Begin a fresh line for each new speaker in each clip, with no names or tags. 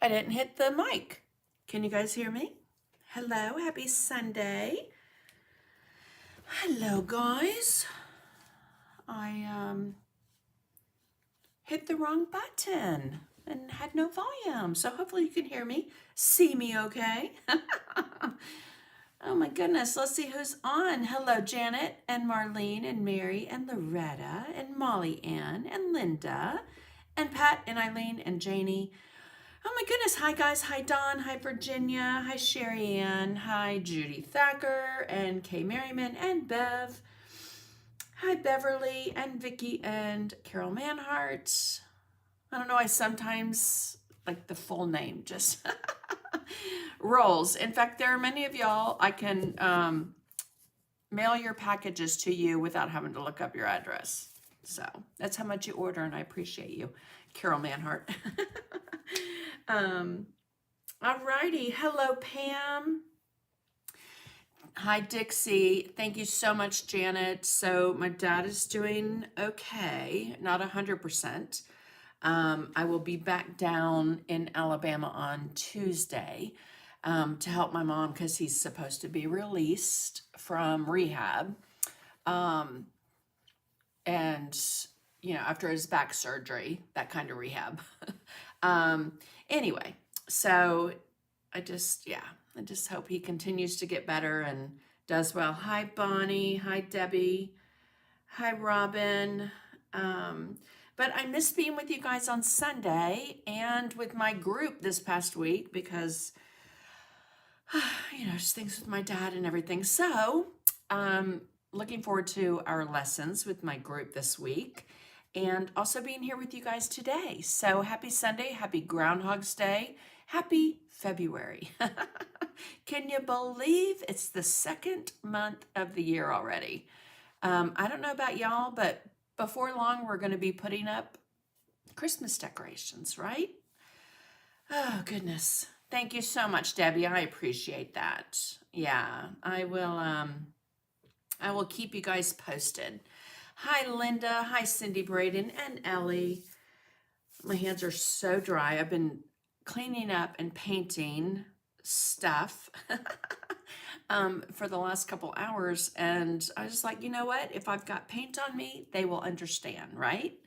I didn't hit the mic. Can you guys hear me? Hello, happy Sunday. Hello, guys. I hit the wrong button and had no volume, so hopefully you can hear me, see me okay. Oh my goodness, let's see who's on. Hello, Janet and Marlene and Mary and Loretta and Molly Ann and Linda and Pat and Eileen and Janie. Oh my goodness. Hi, guys. Hi, Dawn. Hi, Virginia. Hi, Sherry Ann. Hi, Judy Thacker and Kay Merriman and Bev. Hi, Beverly and Vicky and Carol Manhart. I don't know. I sometimes like the full name just rolls. In fact, there are many of y'all I can mail your packages to you without having to look up your address. So that's how much you order, and I appreciate you, Carol Manhart. Alrighty, hello Pam. Hi Dixie. Thank you so much, Janet. So my dad is doing okay, not 100%. I will be back down in Alabama on Tuesday to help my mom because he's supposed to be released from rehab. And after his back surgery, that kind of rehab. Anyway, so I just hope he continues to get better and does well. Hi, Bonnie. Hi, Debbie. Hi, Robin. But I missed being with you guys on Sunday and with my group this past week because, just things with my dad and everything. So, looking forward to our lessons with my group this week and also being here with you guys today. So happy Sunday, happy Groundhog's Day, happy February. Can you believe it's the second month of the year already? I don't know about y'all, but before long, we're going to be putting up Christmas decorations, right? Oh, goodness. Thank you so much, Debbie. I appreciate that. Yeah, I will keep you guys posted. Hi, Linda. Hi, Cindy Braden and Ellie. My hands are so dry. I've been cleaning up and painting stuff for the last couple hours. And I was like, you know what? If I've got paint on me, they will understand, right?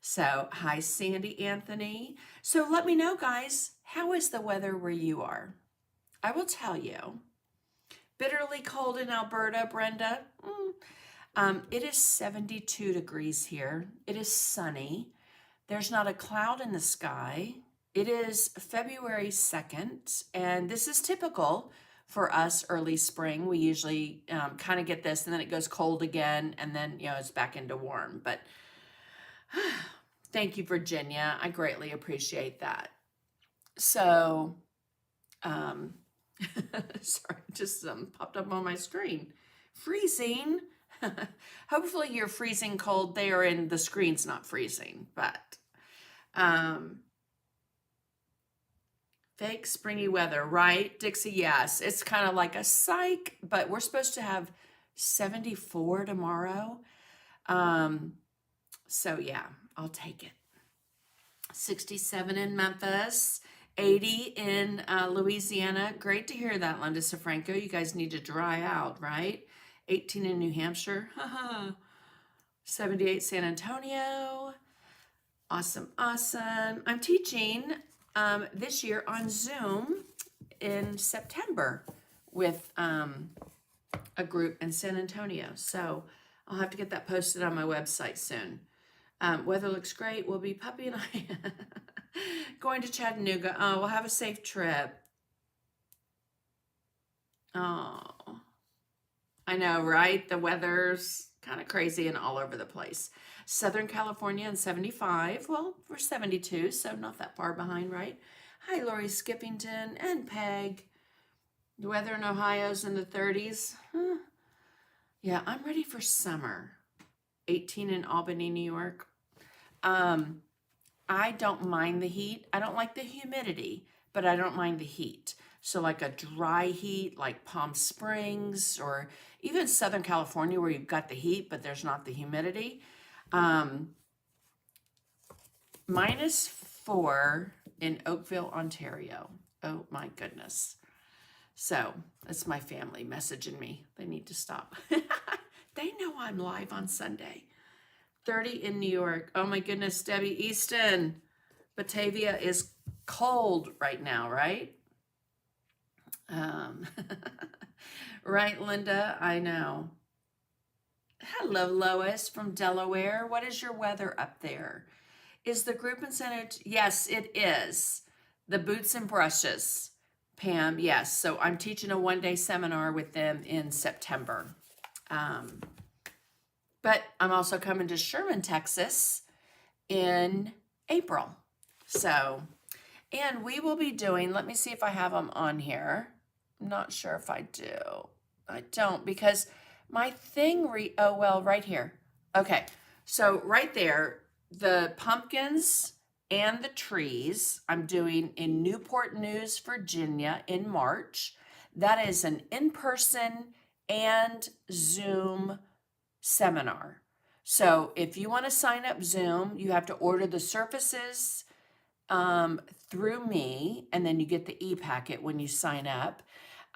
So, hi, Sandy Anthony. So let me know, guys, how is the weather where you are? I will tell you. Bitterly cold in Alberta, Brenda. It is 72 degrees here. It is sunny. There's not a cloud in the sky. It is February 2nd, and this is typical for us early spring. We usually kind of get this, and then it goes cold again, and then, it's back into warm. But thank you, Virginia. I greatly appreciate that. So, sorry, just popped up on my screen. Freezing. Hopefully you're freezing cold there and the screen's not freezing, but fake springy weather, right? Dixie, yes. It's kind of like a psych, but we're supposed to have 74 tomorrow. So yeah, I'll take it. 67 in Memphis, 80 in Louisiana. Great to hear that, Linda Safranco. You guys need to dry out, right? 18 in New Hampshire. 78 San Antonio. Awesome, awesome. I'm teaching this year on Zoom in September with a group in San Antonio. So I'll have to get that posted on my website soon. Weather looks great. We'll be Puppy and I going to Chattanooga. Oh, we'll have a safe trip. Oh, I know, right? The weather's kind of crazy and all over the place. Southern California in 75. Well, we're 72, so not that far behind, right? Hi, Lori Skippington and Peg. The weather in Ohio's in the 30s. Yeah, I'm ready for summer. 18 in Albany, New York. I don't mind the heat. I don't like the humidity, but I don't mind the heat. So like a dry heat, like Palm Springs or even Southern California where you've got the heat, but there's not the humidity. -4 in Oakville, Ontario. Oh my goodness. So that's my family messaging me. They need to stop. They know I'm live on Sunday. 30 in New York. Oh my goodness, Debbie Easton. Batavia is cold right now, right? Right, Linda? I know. Hello, Lois from Delaware. What is your weather up there? Is the group incentive? Yes, it is. The boots and brushes. Pam, yes. So I'm teaching a one-day seminar with them in September. But I'm also coming to Sherman, Texas in April. So, and we will be doing, let me see if I have them on here. I'm not sure if I do. I don't, because my thing, oh, well, right here. Okay, so right there, the pumpkins and the trees I'm doing in Newport News, Virginia in March. That is an in-person and Zoom seminar. So if you want to sign up Zoom, you have to order the surfaces through me, and then you get the e-packet when you sign up.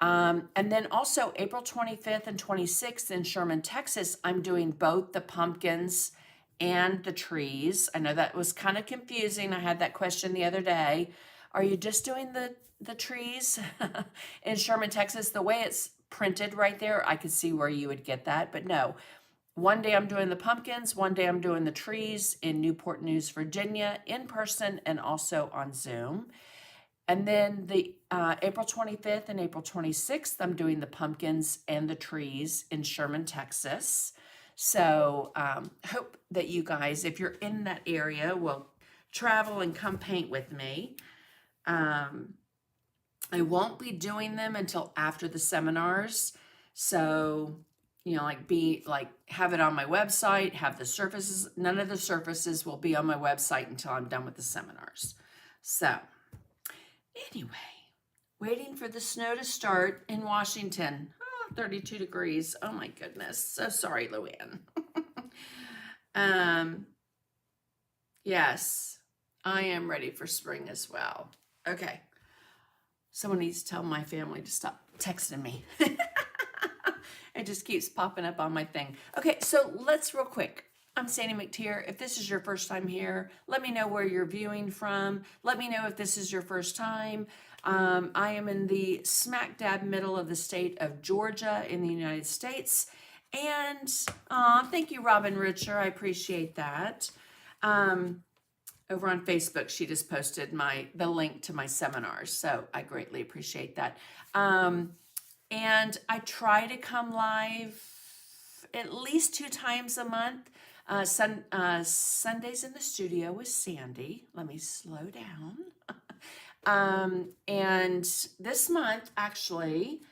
And then also April 25th and 26th in Sherman, Texas, I'm doing both the pumpkins and the trees. I know that was kind of confusing. I had that question the other day. Are you just doing the trees in Sherman, Texas? The way it's printed right there, I could see where you would get that, but no. One day I'm doing the pumpkins, one day I'm doing the trees in Newport News, Virginia, in person and also on Zoom. And then the April 25th and April 26th, I'm doing the pumpkins and the trees in Sherman, Texas. So hope that you guys, if you're in that area, will travel and come paint with me. I won't be doing them until after the seminars. So, you know, have it on my website, have the surfaces. None of the surfaces will be on my website until I'm done with the seminars. So anyway, waiting for the snow to start in Washington. Oh, 32 degrees. Oh my goodness. So sorry, Luann. Yes, I am ready for spring as well. Okay. Someone needs to tell my family to stop texting me. It just keeps popping up on my thing. Okay, so let's real quick. I'm Sandy McTeer. If this is your first time here, let me know where you're viewing from. Let me know if this is your first time. I am in the smack dab middle of the state of Georgia in the United States. And thank you, Robin Richer. I appreciate that. Over on Facebook, she just posted the link to my seminars. So I greatly appreciate that. And I try to come live at least 2 times a month. Sundays in the studio with Sandy. Let me slow down. And this month, actually,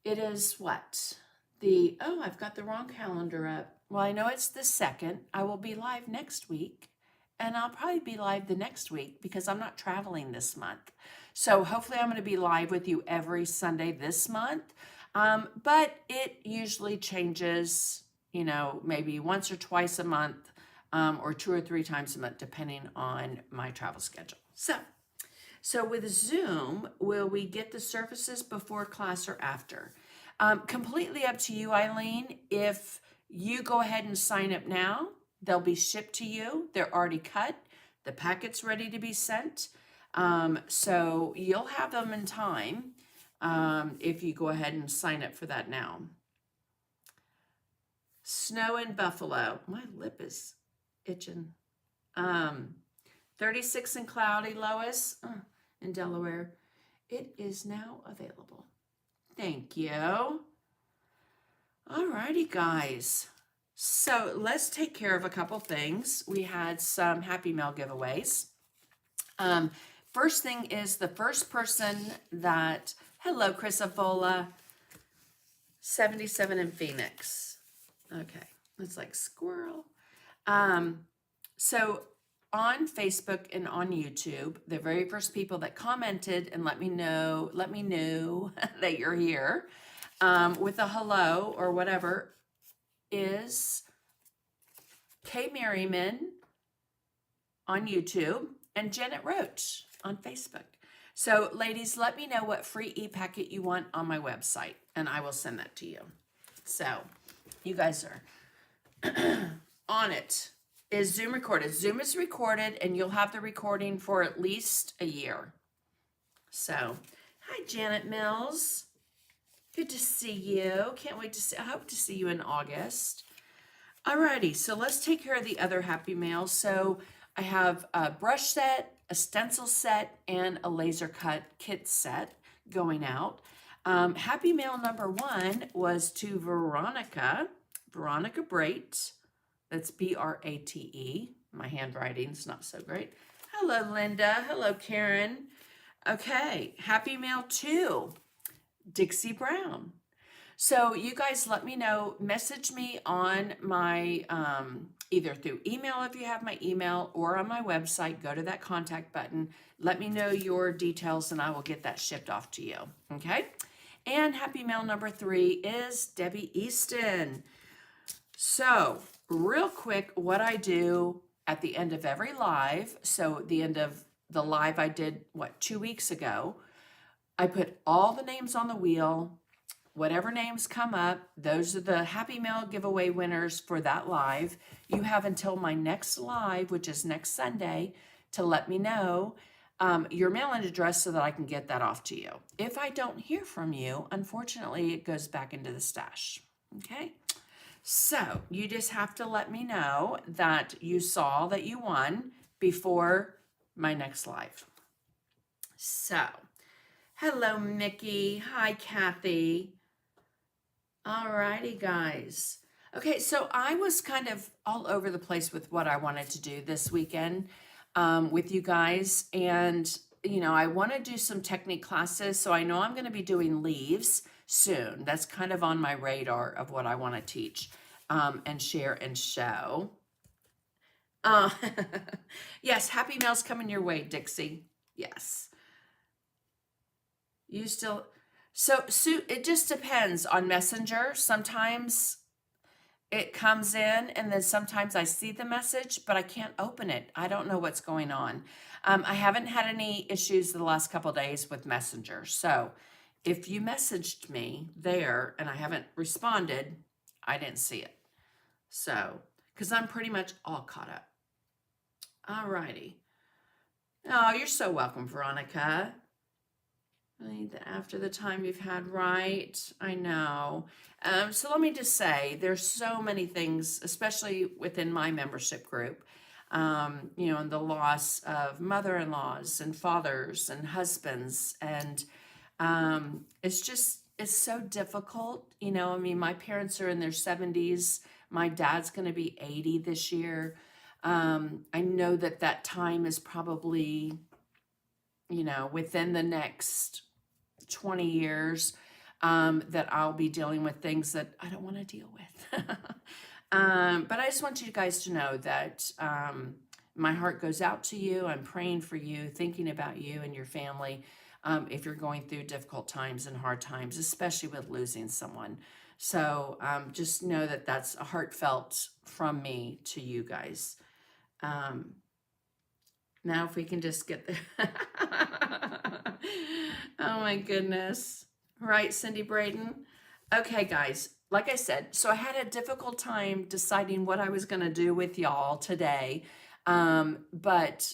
it is what? I've got the wrong calendar up. Well, I know it's the 2nd. I will be live next week. And I'll probably be live the next week because I'm not traveling this month. So hopefully I'm going to be live with you every Sunday this month. But it usually changes, you know, maybe once or twice a month, or 2 or 3 times a month, depending on my travel schedule. So with Zoom, will we get the surfaces before class or after? Completely up to you, Eileen. If you go ahead and sign up now, they'll be shipped to you. They're already cut. The packet's ready to be sent. So you'll have them in time if you go ahead and sign up for that now. Snow in Buffalo. My lip is itching. 36 and cloudy, Lois, in Delaware. It is now available. Thank you. All righty, guys. So let's take care of a couple things. We had some Happy Mail giveaways. First thing is the first person that, hello, Chris Avola, 77 in Phoenix. Okay, it's like squirrel. So on Facebook and on YouTube, the very first people that commented and let me know that you're here with a hello or whatever is Kay Merriman on YouTube and Janet Roach. on Facebook. So ladies, let me know what free e-packet you want on my website, and I will send that to you. So you guys are on it. Is Zoom recorded? Zoom is recorded, and you'll have the recording for at least a year. So, hi Janet Mills. Good to see you. Can't wait to see, I hope to see you in August. Alrighty, so let's take care of the other happy mails. So I have a brush set, a stencil set, and a laser cut kit set going out. Happy mail number 1 was to Veronica Brate. That's B-R-A-T-E. My handwriting's not so great. Hello, Linda. Hello, Karen. Okay, happy mail 2, Dixie Brown. So you guys let me know, message me on my, either through email if you have my email, or on my website, go to that contact button. Let me know your details and I will get that shipped off to you, okay? And happy mail number 3 is Debbie Easton. So real quick, what I do at the end of every live, so the end of the live I did, 2 weeks ago, I put all the names on the wheel. Whatever names come up, those are the happy mail giveaway winners for that live. You have until my next live, which is next Sunday, to let me know your mailing address so that I can get that off to you. If I don't hear from you, unfortunately, it goes back into the stash. Okay? So you just have to let me know that you saw that you won before my next live. So, hello, Mickey. Hi, Kathy. Alrighty, guys. Okay, so I was kind of all over the place with what I wanted to do this weekend with you guys. And, I want to do some technique classes. So I know I'm going to be doing leaves soon. That's kind of on my radar of what I want to teach and share and show. Yes, happy mail's coming your way, Dixie. Yes. You still... So it just depends on Messenger. Sometimes it comes in and then sometimes I see the message, but I can't open it. I don't know what's going on. I haven't had any issues the last couple of days with Messenger. So if you messaged me there and I haven't responded, I didn't see it. So, because I'm pretty much all caught up. All righty. Oh, you're so welcome, Veronica. After the time you've had, right? I know. So let me just say, there's so many things, especially within my membership group, and the loss of mother-in-laws and fathers and husbands. And it's so difficult. My parents are in their 70s. My dad's going to be 80 this year. I know that time is probably, within the next 20 years that I'll be dealing with things that I don't want to deal with. But I just want you guys to know that my heart goes out to you. I'm praying for you, thinking about you and your family if you're going through difficult times and hard times, especially with losing someone. So just know that that's a heartfelt from me to you guys. Now if we can just get there. Oh my goodness. Right, Cindy Braden? Okay, guys, like I said, so I had a difficult time deciding what I was going to do with y'all today, but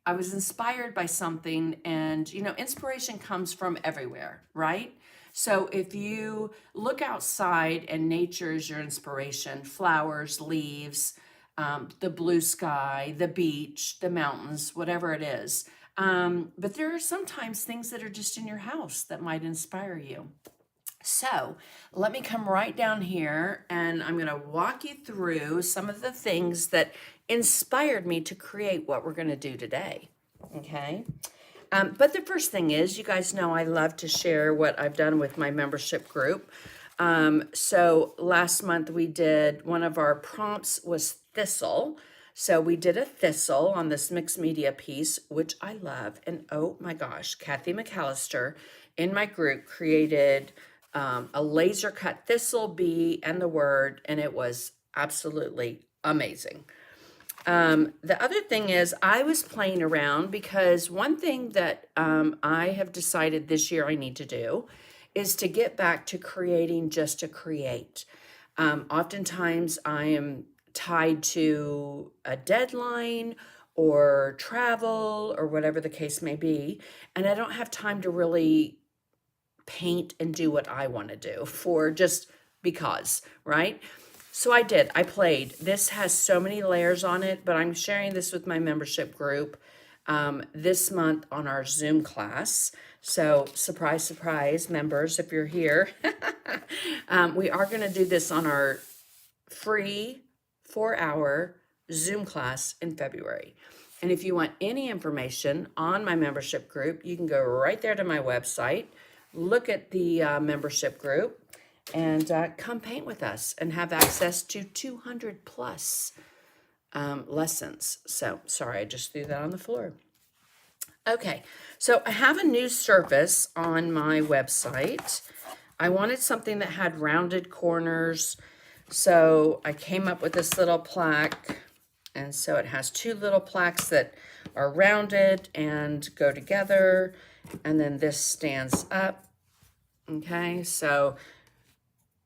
I was inspired by something, and, inspiration comes from everywhere, right? So if you look outside and nature is your inspiration, flowers, leaves, the blue sky, the beach, the mountains, whatever it is. But there are sometimes things that are just in your house that might inspire you. So let me come right down here and I'm going to walk you through some of the things that inspired me to create what we're going to do today. Okay. But the first thing is, you guys know I love to share what I've done with my membership group. So last month we did, one of our prompts was thistle. So we did a thistle on this mixed media piece, which I love. And oh my gosh, Kathy McAllister in my group created a laser cut thistle bee and the word, and it was absolutely amazing. The other thing is I was playing around because one thing that I have decided this year I need to do is to get back to creating just to create. Oftentimes I am tied to a deadline or travel or whatever the case may be, and I don't have time to really paint and do what I want to do for just because, right? So I did. I played. This has so many layers on it, but I'm sharing this with my membership group this month on our Zoom class. So surprise, surprise, members, if you're here, we are going to do this on our free 4-hour Zoom class in February. And if you want any information on my membership group, you can go right there to my website, look at the membership group, and come paint with us and have access to 200 plus lessons. So sorry, I just threw that on the floor. Okay, so I have a new surface on my website. I wanted something that had rounded corners. So I came up with this little plaque. And so it has two little plaques that are rounded and go together. And then this stands up. Okay, so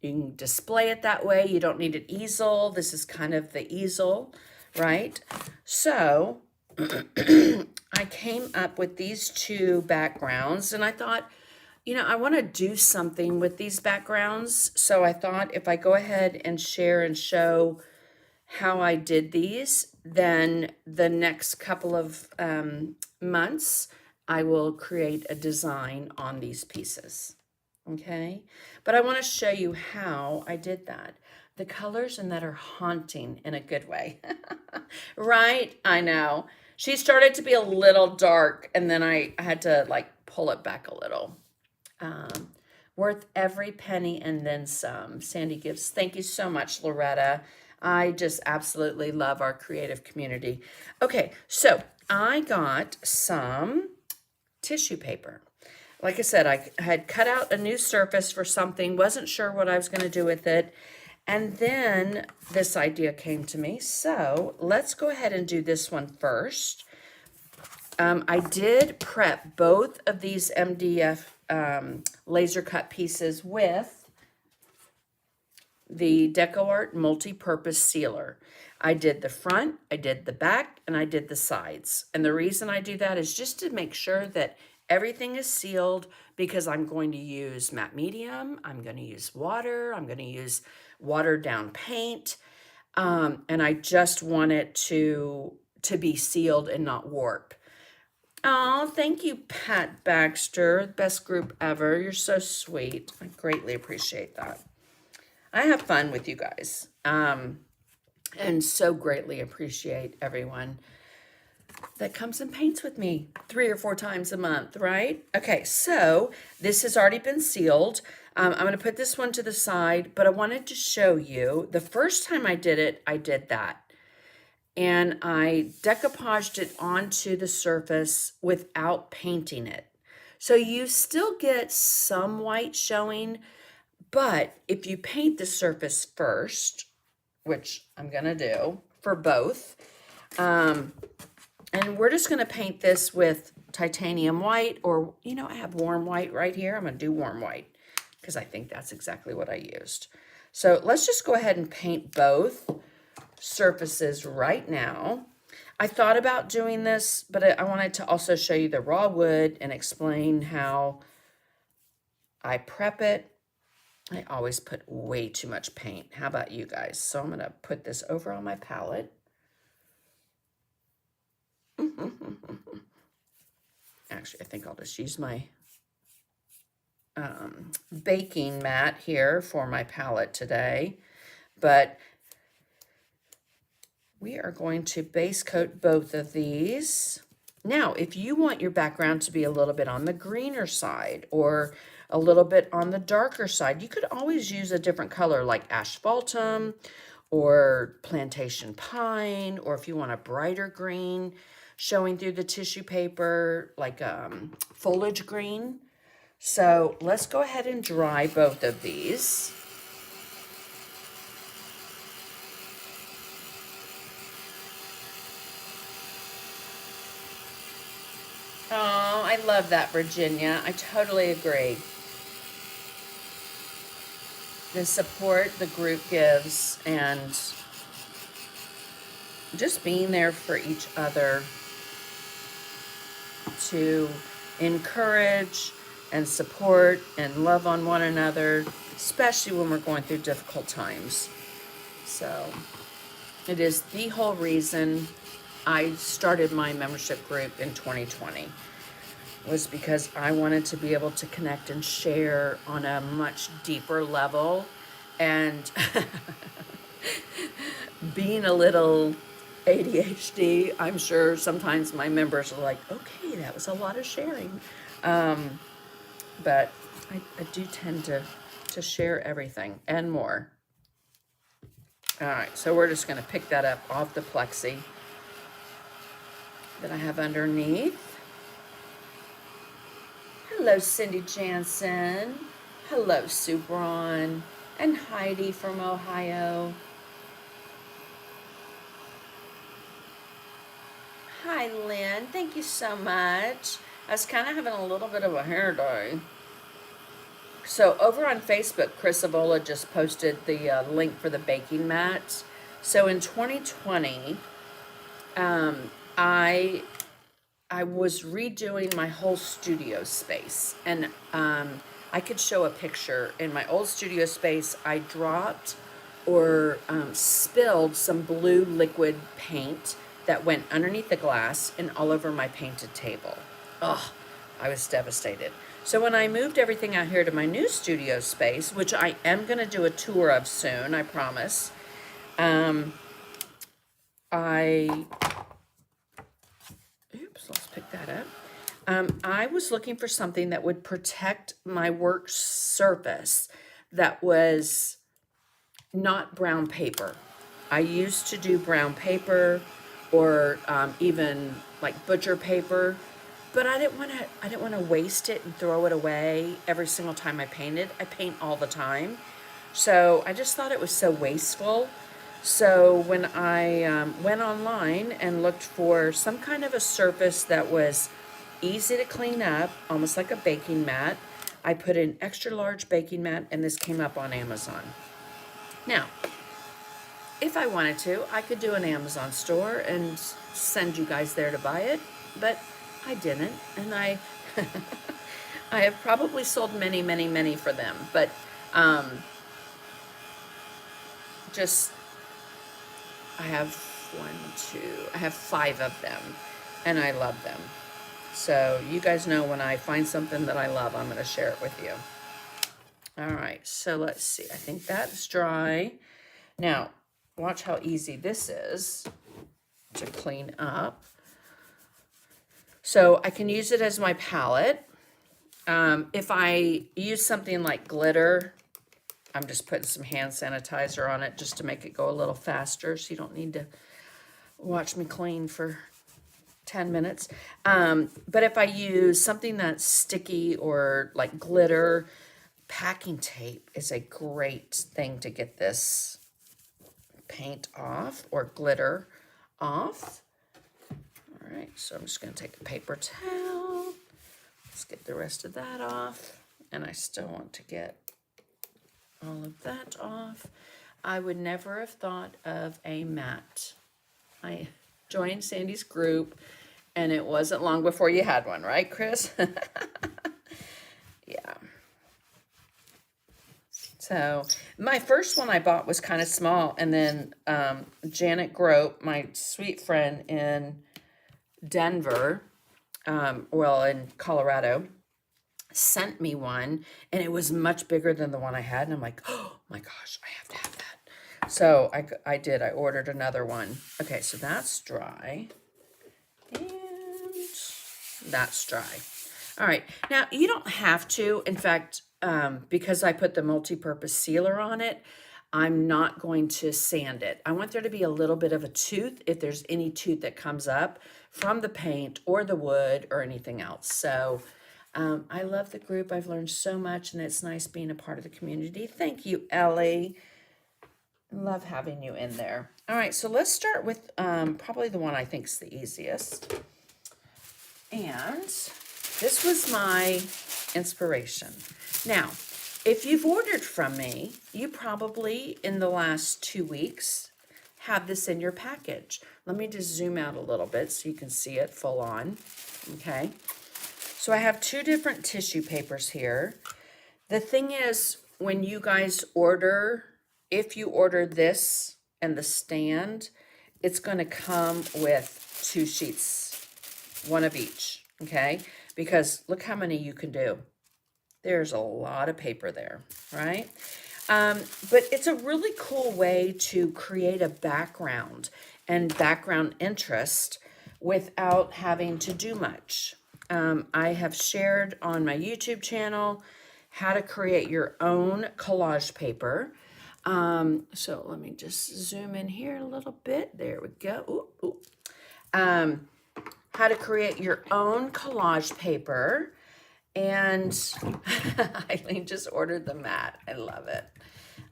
you can display it that way. You don't need an easel. This is kind of the easel, right? So I came up with these two backgrounds and I thought, you know, I want to do something with these backgrounds. So I thought if I go ahead and share and show how I did these, then the next couple of months, I will create a design on these pieces. Okay, but I want to show you how I did that. The colors in that are haunting in a good way, right? I know. She started to be a little dark and then I had to like pull it back a little. Worth every penny and then some. Sandy gives. Thank you so much, Loretta. I just absolutely love our creative community. Okay, so I got some tissue paper. Like I said, I had cut out a new surface for something, wasn't sure what I was going to do with it. And then this idea came to me. So let's go ahead and do this one first. I did prep both of these MDF laser cut pieces with the DecoArt multi-purpose sealer. I did the front, I did the back, and I did the sides. And the reason I do that is just to make sure that everything is sealed because I'm going to use matte medium, I'm going to use water, I'm going to use watered down paint, and I just want it to be sealed and not warp. Oh, thank you, Pat Baxter, best group ever. You're so sweet. I greatly appreciate that. I have fun with you guys, and so greatly appreciate everyone that comes and paints with me 3 or 4 times a month, right? Okay, so this has already been sealed. I'm going to put this one to the side, but I wanted to show you the first time I did it, I did that. And I decoupaged it onto the surface without painting it. So you still get some white showing, but if you paint the surface first, which I'm going to do for both, and we're just going to paint this with titanium white, or, you know, I have warm white right here. I'm going to do warm white because I think that's exactly what I used. So let's just go ahead and paint both surfaces right now. I thought about doing this, but I wanted to also show you the raw wood and explain how I prep it. I always put way too much paint. How about you guys? So I'm going to put this over on my palette. Actually, I think I'll just use my baking mat here for my palette today. But we are going to base coat both of these. Now, if you want your background to be a little bit on the greener side or a little bit on the darker side, you could always use a different color like asphaltum or plantation pine, or if you want a brighter green showing through the tissue paper, like foliage green. So let's go ahead and dry both of these. I love that, Virginia. I totally agree. The support the group gives and just being there for each other to encourage and support and love on one another, especially when we're going through difficult times. So it is the whole reason I started my membership group in 2020, was because I wanted to be able to connect and share on a much deeper level. And being a little ADHD, I'm sure sometimes my members are like, okay, that was a lot of sharing. But I do tend to share everything and more. All right, so we're just going to pick that up off the plexi that I have underneath. Hello, Cindy Jansen. Hello, Sue Braun. And Heidi from Ohio. Hi, Lynn. Thank you so much. I was kind of having a little bit of a hair day. So over on Facebook, Chris Avola just posted the link for the baking mats. So in 2020, I was redoing my whole studio space, and I could show a picture. In my old studio space, I dropped or spilled some blue liquid paint that went underneath the glass and all over my painted table. Ugh, I was devastated. So when I moved everything out here to my new studio space, which I am going to do a tour of soon, I promise, let's pick that up. I was looking for something that would protect my work surface that was not brown paper. I used to do brown paper or even like butcher paper, but I didn't want to waste it and throw it away every single time I painted. I paint all the time, so I just thought it was so wasteful. So when I went online and looked for some kind of a surface that was easy to clean up, almost like a baking mat, I put in extra large baking mat, and this came up on Amazon. Now, if I wanted to, I could do an Amazon store and send you guys there to buy it, but I didn't, and I I have probably sold many, many, many for them, but just I have I have 5 of them, and I love them. So you guys know when I find something that I love, I'm going to share it with you. All right, so let's see. I think that's dry. Now, watch how easy this is to clean up. So I can use it as my palette. If I use something like glitter, I'm just putting some hand sanitizer on it just to make it go a little faster, so you don't need to watch me clean for 10 minutes. But if I use something that's sticky or like glitter, packing tape is a great thing to get this paint off or glitter off. All right, so I'm just going to take a paper towel. Let's get the rest of that off. And I still want to get all of that off. I would never have thought of a mat. I joined Sandy's group, and it wasn't long before you had one, right, Chris? Yeah. So my first one I bought was kind of small, and then Janet Grope, my sweet friend in Denver, in Colorado, sent me one, and it was much bigger than the one I had, and I'm like, oh my gosh, I have to have that. So I did. I ordered another one. Okay, so that's dry, and that's dry. All right, now you don't have to. In fact, because I put the multi-purpose sealer on it, I'm not going to sand it. I want there to be a little bit of a tooth if there's any tooth that comes up from the paint or the wood or anything else. So I love the group. I've learned so much, and it's nice being a part of the community. Thank you, Ellie. Love having you in there. All right, so let's start with probably the one I think is the easiest. And this was my inspiration. Now, if you've ordered from me, you probably in the last 2 weeks have this in your package. Let me just zoom out a little bit so you can see it full on. Okay. So I have 2 different tissue papers here. The thing is, when you guys order, if you order this and the stand, it's going to come with 2 sheets, 1 of each, okay? Because look how many you can do. There's a lot of paper there, right? But it's a really cool way to create a background and background interest without having to do much. I have shared on my YouTube channel how to create your own collage paper. So let me just zoom in here a little bit. There we go. Ooh, ooh. How to create your own collage paper. And Eileen just ordered the mat. I love it.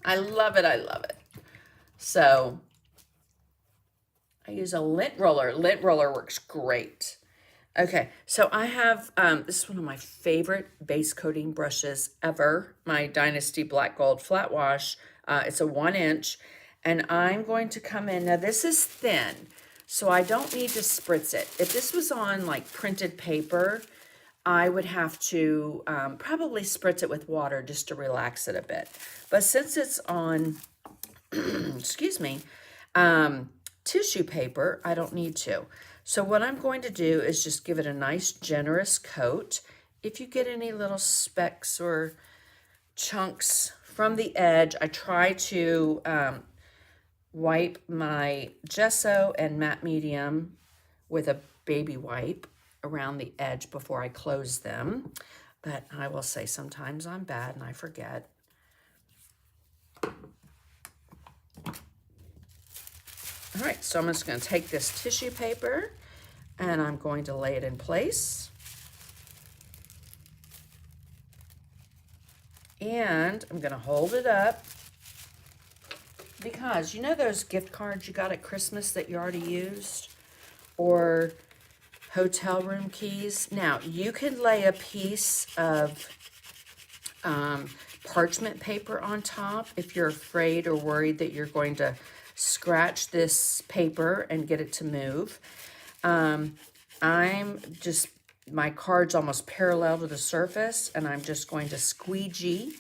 I love it. I love it. So I use a lint roller. Lint roller works great. Okay, so I have, this is one of my favorite base coating brushes ever, my Dynasty Black Gold Flat Wash. It's a 1 inch, and I'm going to come in. Now, this is thin, so I don't need to spritz it. If this was on like printed paper, I would have to probably spritz it with water just to relax it a bit. But since it's on, excuse me, tissue paper, I don't need to. So what I'm going to do is just give it a nice generous coat. If you get any little specks or chunks from the edge, I try to wipe my gesso and matte medium with a baby wipe around the edge before I close them. But I will say sometimes I'm bad and I forget. All right, so I'm just going to take this tissue paper and I'm going to lay it in place. And I'm going to hold it up because you know those gift cards you got at Christmas that you already used, or hotel room keys? Now, you can lay a piece of parchment paper on top if you're afraid or worried that you're going to scratch this paper and get it to move. My card's almost parallel to the surface, and I'm just going to squeegee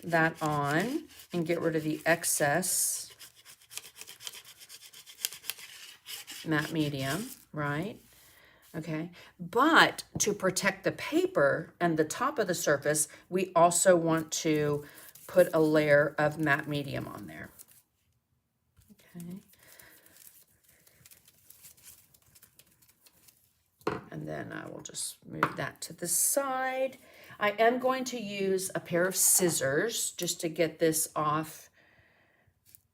that on and get rid of the excess matte medium, right? Okay, but to protect the paper and the top of the surface, we also want to put a layer of matte medium on there. Okay. And then I will just move that to the side. I am going to use a pair of scissors just to get this off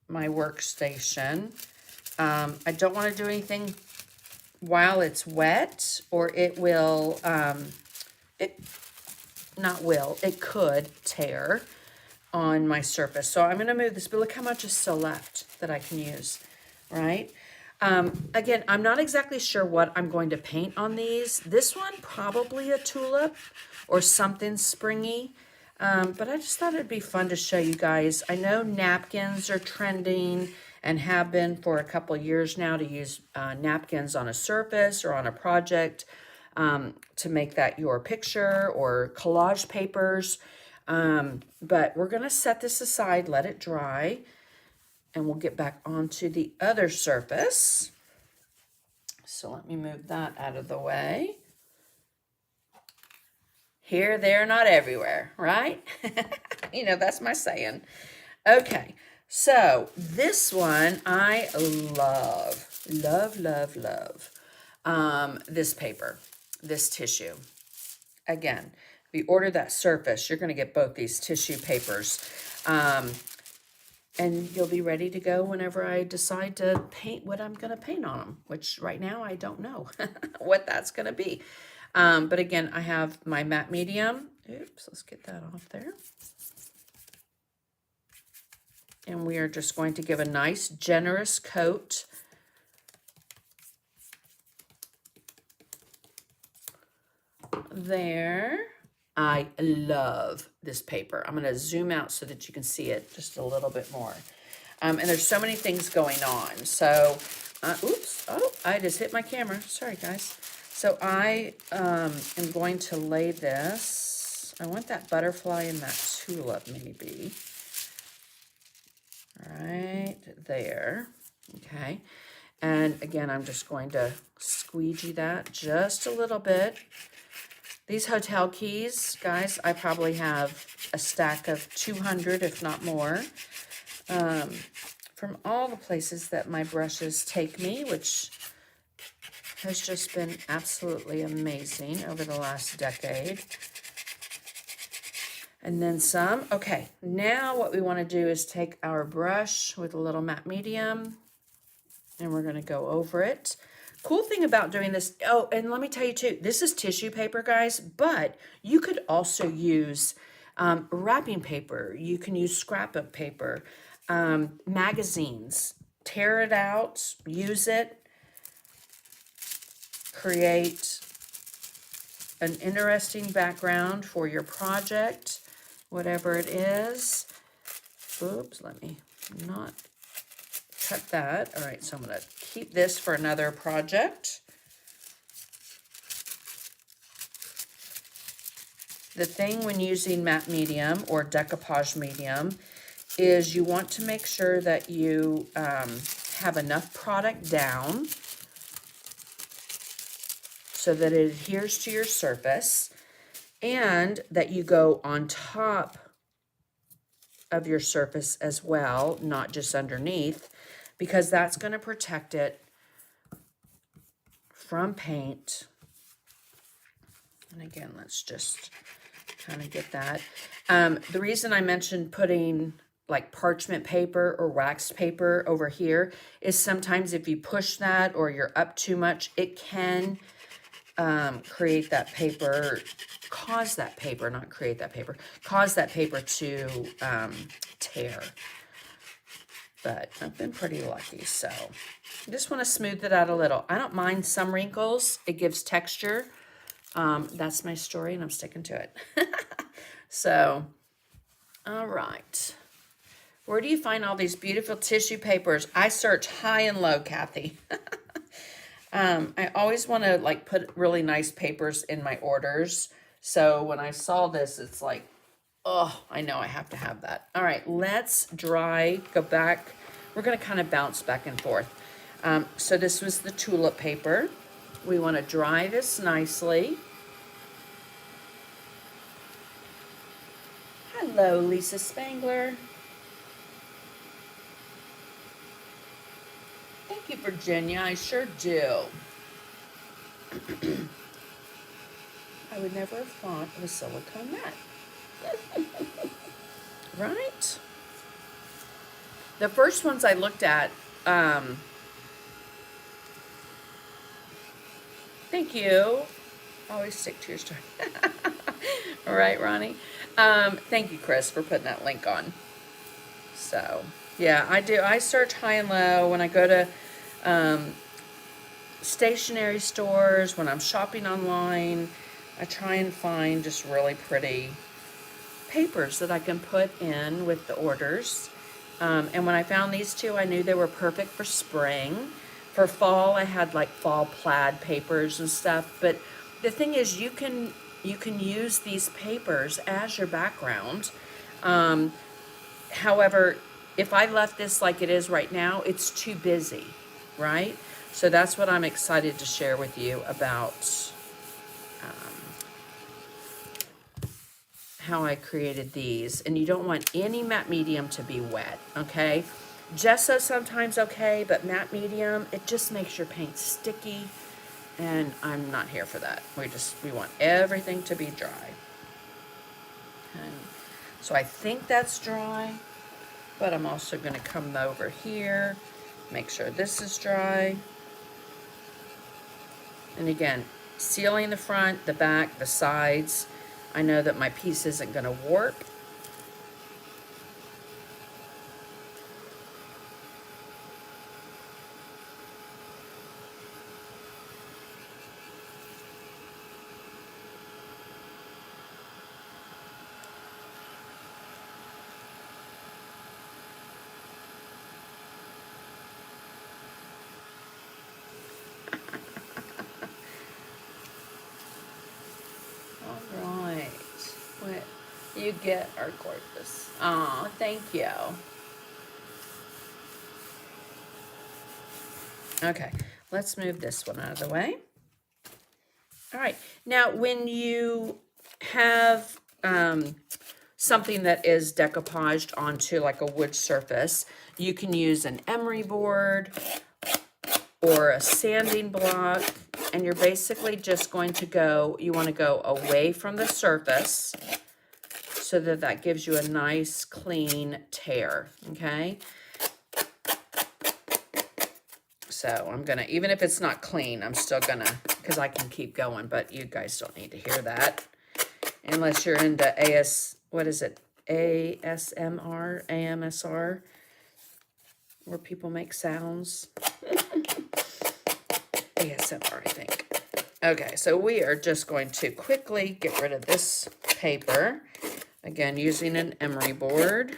my workstation. I don't want to do anything while it's wet, or it will, it could tear on my surface. So I'm going to move this, but look how much is still left that I can use, right? Again, I'm not exactly sure what I'm going to paint on these. This one, probably a tulip or something springy. But I just thought it'd be fun to show you guys. I know napkins are trending and have been for a couple years now, to use napkins on a surface or on a project to make that your picture, or collage papers. But we're going to set this aside, let it dry, and we'll get back onto the other surface. So let me move that out of the way. Here, there, not everywhere, right? You know, that's my saying. Okay, so this one I love this paper, this tissue. Again, if you order that surface, you're going to get both these tissue papers. And you'll be ready to go whenever I decide to paint what I'm going to paint on them, which right now I don't know what that's going to be. But again, I have my matte medium. Oops, let's get that off there. And we are just going to give a nice, generous coat. there. I love this paper. I'm going to zoom out so that you can see it just a little bit more. And there's so many things going on. So, oops, oh, I just hit my camera. Sorry, guys. So I am going to lay this. I want that butterfly and that tulip maybe. Right there. Okay. And again, I'm just going to squeegee that just a little bit. These hotel keys, guys, I probably have a stack of 200, if not more, from all the places that my brushes take me, which has just been absolutely amazing over the last decade. And then some. Okay, now what we want to do is take our brush with a little matte medium, and we're going to go over it. Cool thing about doing this, oh, and let me tell you too, this is tissue paper, guys, but you could also use wrapping paper. You can use scrapbook paper, magazines. Tear it out, use it, create an interesting background for your project, whatever it is. Oops, let me not cut that. All right, so I'm going to keep this for another project. The thing when using matte medium or decoupage medium is you want to make sure that you have enough product down so that it adheres to your surface, and that you go on top of your surface as well, not just underneath, because that's going to protect it from paint. And again, let's just kind of get that. The reason I mentioned putting like parchment paper or waxed paper over here is sometimes if you push that or you're up too much, it can create that paper, cause that paper, not create that paper, cause that paper to tear. But I've been pretty lucky, so I just want to smooth it out a little. I don't mind some wrinkles. It gives texture. That's my story, and I'm sticking to it. So, all right. Where do you find all these beautiful tissue papers? I search high and low, Kathy. I always want to like put really nice papers in my orders. So when I saw this, it's like, oh, I know I have to have that. All right, let's dry, go back. We're going to kind of bounce back and forth. So this was the tulip paper. We want to dry this nicely. Hello, Lisa Spangler. Thank you, Virginia. I sure do. I would never have thought of a silicone mat. Right? The first ones I looked at, thank you. Always stick to your story. All right, Ronnie. Thank you, Chris, for putting that link on. So, yeah, I do. I search high and low when I go to stationery stores, when I'm shopping online. I try and find just really pretty papers that I can put in with the orders. And when I found these two, I knew they were perfect for spring. For fall, I had like fall plaid papers and stuff. But the thing is, you can use these papers as your background. However, if I left this like it is right now, it's too busy, right? So that's what I'm excited to share with you about how I created these. And you don't want any matte medium to be wet, okay? Gesso sometimes okay, but matte medium, it just makes your paint sticky, and I'm not here for that. We want everything to be dry. Okay. So I think that's dry, but I'm also going to come over here, make sure this is dry. And again, sealing the front, the back, the sides. I know that my piece isn't going to warp. you get are gorgeous. Aw, thank you. Okay, let's move this one out of the way. All right, now when you have something that is decoupaged onto like a wood surface, you can use an emery board or a sanding block, and you're basically just going to go, you want to go away from the surface so that that gives you a nice clean tear, okay? So I'm gonna, even if it's not clean, I'm still gonna, because I can keep going, but you guys don't need to hear that. Unless you're into what is it? ASMR, AMSR, where people make sounds. ASMR, I think. Okay, so we are just going to quickly get rid of this paper. Again, using an emery board.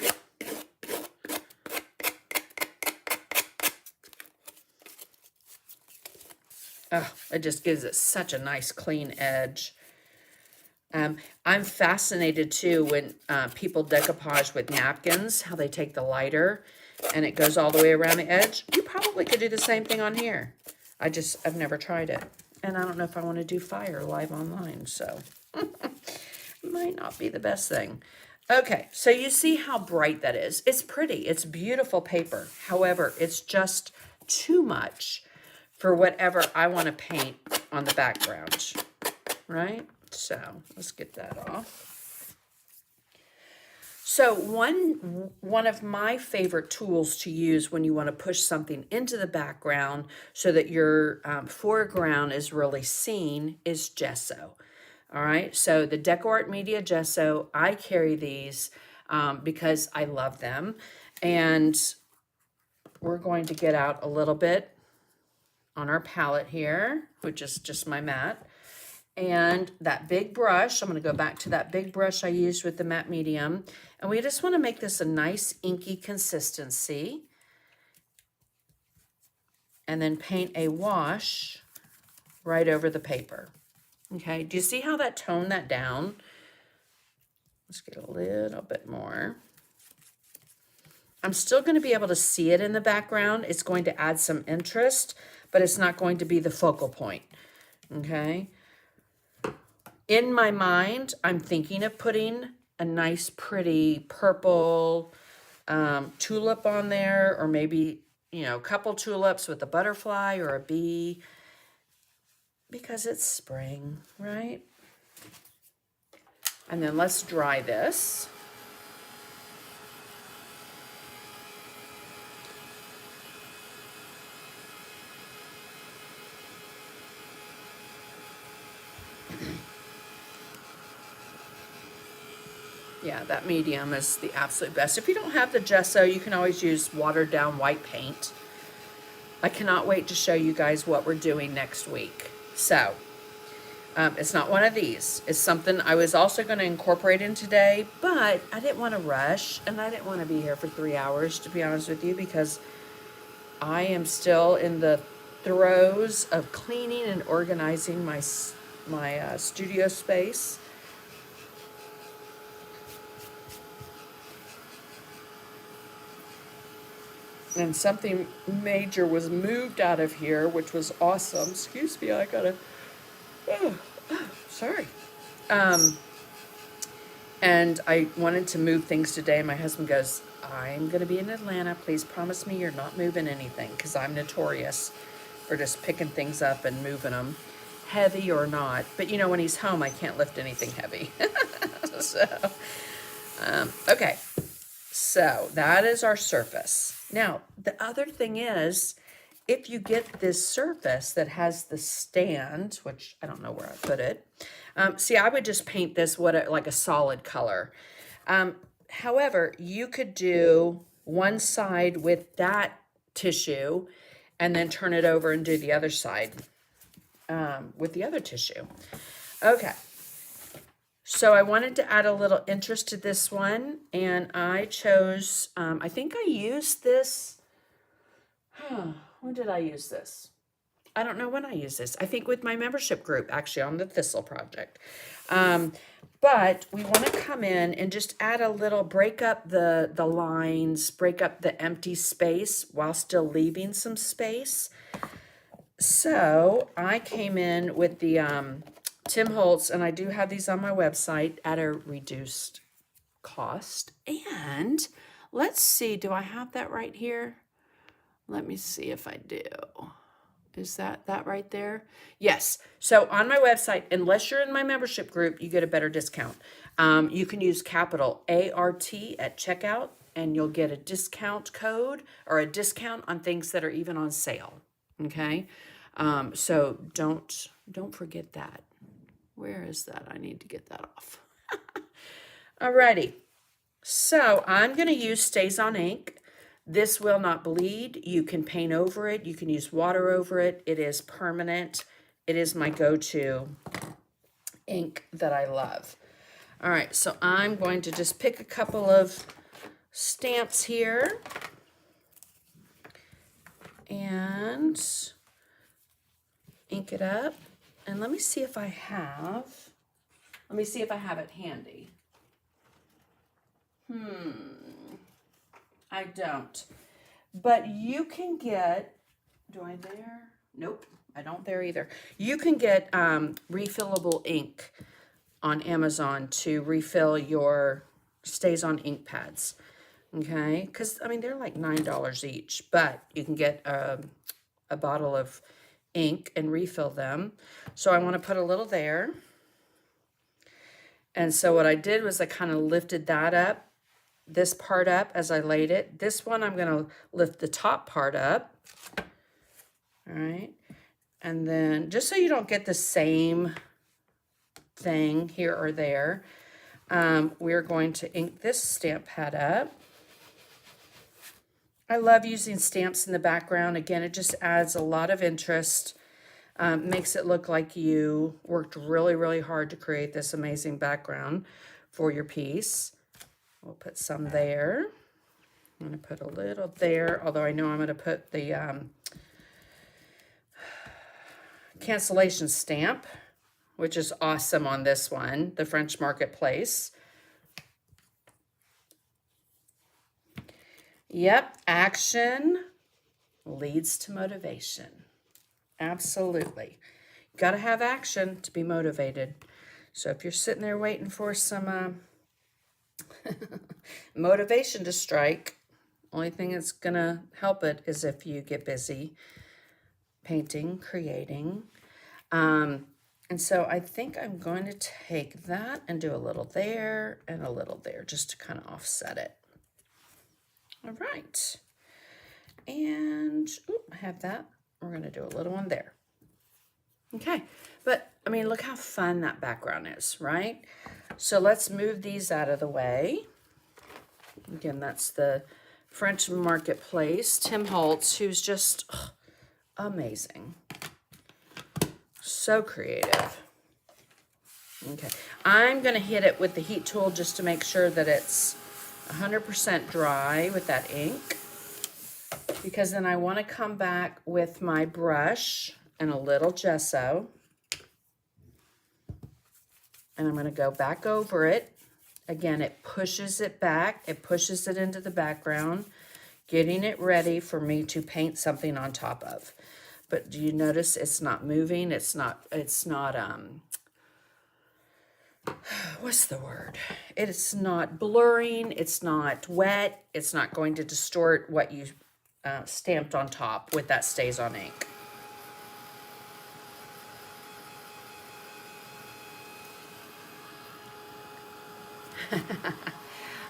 Oh, it just gives it such a nice clean edge. I'm fascinated too when people decoupage with napkins, how they take the lighter and it goes all the way around the edge. You probably could do the same thing on here. I've never tried it. And I don't know if I want to do fire live online, so might not be the best thing. Okay, so you see how bright that is. It's pretty, it's beautiful paper. However, it's just too much for whatever I want to paint on the background, right? So let's get that off. So one of my favorite tools to use when you want to push something into the background so that your foreground is really seen is gesso. All right, so the DecoArt Media Gesso, I carry these because I love them. And we're going to get out a little bit on our palette here, which is just my mat. And that big brush, I'm going to go back to that big brush I used with the matte medium. And we just want to make this a nice inky consistency. And then paint a wash right over the paper. Okay, do you see how that toned that down? Let's get a little bit more. I'm still going to be able to see it in the background. It's going to add some interest, but it's not going to be the focal point. Okay. In my mind, I'm thinking of putting a nice, pretty purple tulip on there, or maybe, you know, a couple tulips with a butterfly or a bee, because it's spring, right? And then let's dry this. Yeah, that medium is the absolute best. If you don't have the gesso, you can always use watered down white paint. I cannot wait to show you guys what we're doing next week. So, it's not one of these. It's something I was also going to incorporate in today, but I didn't want to rush, and I didn't want to be here for 3 hours, to be honest with you, because I am still in the throes of cleaning and organizing my studio space. And something major was moved out of here, which was awesome. Excuse me, I gotta, sorry. And I wanted to move things today. My husband goes, I'm gonna be in Atlanta. Please promise me you're not moving anything, because I'm notorious for just picking things up and moving them, heavy or not. But you know, when he's home, I can't lift anything heavy. So, okay. So that is our surface. Now, the other thing is, if you get this surface that has the stand, which I don't know where I put it, see, I would just paint this like a solid color. However, you could do one side with that tissue and then turn it over and do the other side with the other tissue. Okay. So I wanted to add a little interest to this one, and I chose, I think I used this, when did I use this? I don't know when I use this. I think with my membership group, actually, on the Thistle project. But we want to come in and just add a little, break up the lines, break up the empty space while still leaving some space. So I came in with the Tim Holtz, and I do have these on my website at a reduced cost. And let's see, do I have that right here? Let me see if I do. Is that right there? Yes. So on my website, unless you're in my membership group, you get a better discount. You can use capital ART at checkout, and you'll get a discount code or a discount on things that are even on sale. Okay. So don't forget that. Where is that? I need to get that off. Alrighty. So I'm going to use Stays On ink. This will not bleed. You can paint over it. You can use water over it. It is permanent. It is my go-to ink that I love. All right, so I'm going to just pick a couple of stamps here and ink it up. And let me see if I have it handy. I don't. But you can get, do I there? Nope, I don't there either. You can get refillable ink on Amazon to refill your Stays On ink pads. Okay, because I mean they're like $9 each, but you can get a bottle of ink and refill them. So I want to put a little there. And so what I did was I kind of lifted that up, this part up as I laid it. This one I'm going to lift the top part up. All right. And then just so you don't get the same thing here or there, we're going to ink this stamp pad up. I love using stamps in the background. Again, it just adds a lot of interest. Makes it look like you worked really, really hard to create this amazing background for your piece. We'll put some there. I'm going to put a little there, although I know I'm going to put the cancellation stamp, which is awesome on this one, the French Marketplace. Yep, action leads to motivation. Absolutely. You got to have action to be motivated. So if you're sitting there waiting for some motivation to strike, only thing that's going to help it is if you get busy painting, creating. And so I think I'm going to take that and do a little there and a little there just to kind of offset it. All right. And I have that. We're going to do a little one there. Okay. But, I mean, look how fun that background is, right? So let's move these out of the way. Again, that's the French Marketplace. Tim Holtz, who's just amazing. So creative. Okay. I'm going to hit it with the heat tool just to make sure that it's 100% dry with that ink, because then I want to come back with my brush and a little gesso, and I'm going to go back over it. Again, it pushes it back, it pushes it into the background, getting it ready for me to paint something on top of. But do you notice it's not moving? It's not what's the word? It's not blurring, it's not wet, it's not going to distort what you stamped on top with that Stays On ink.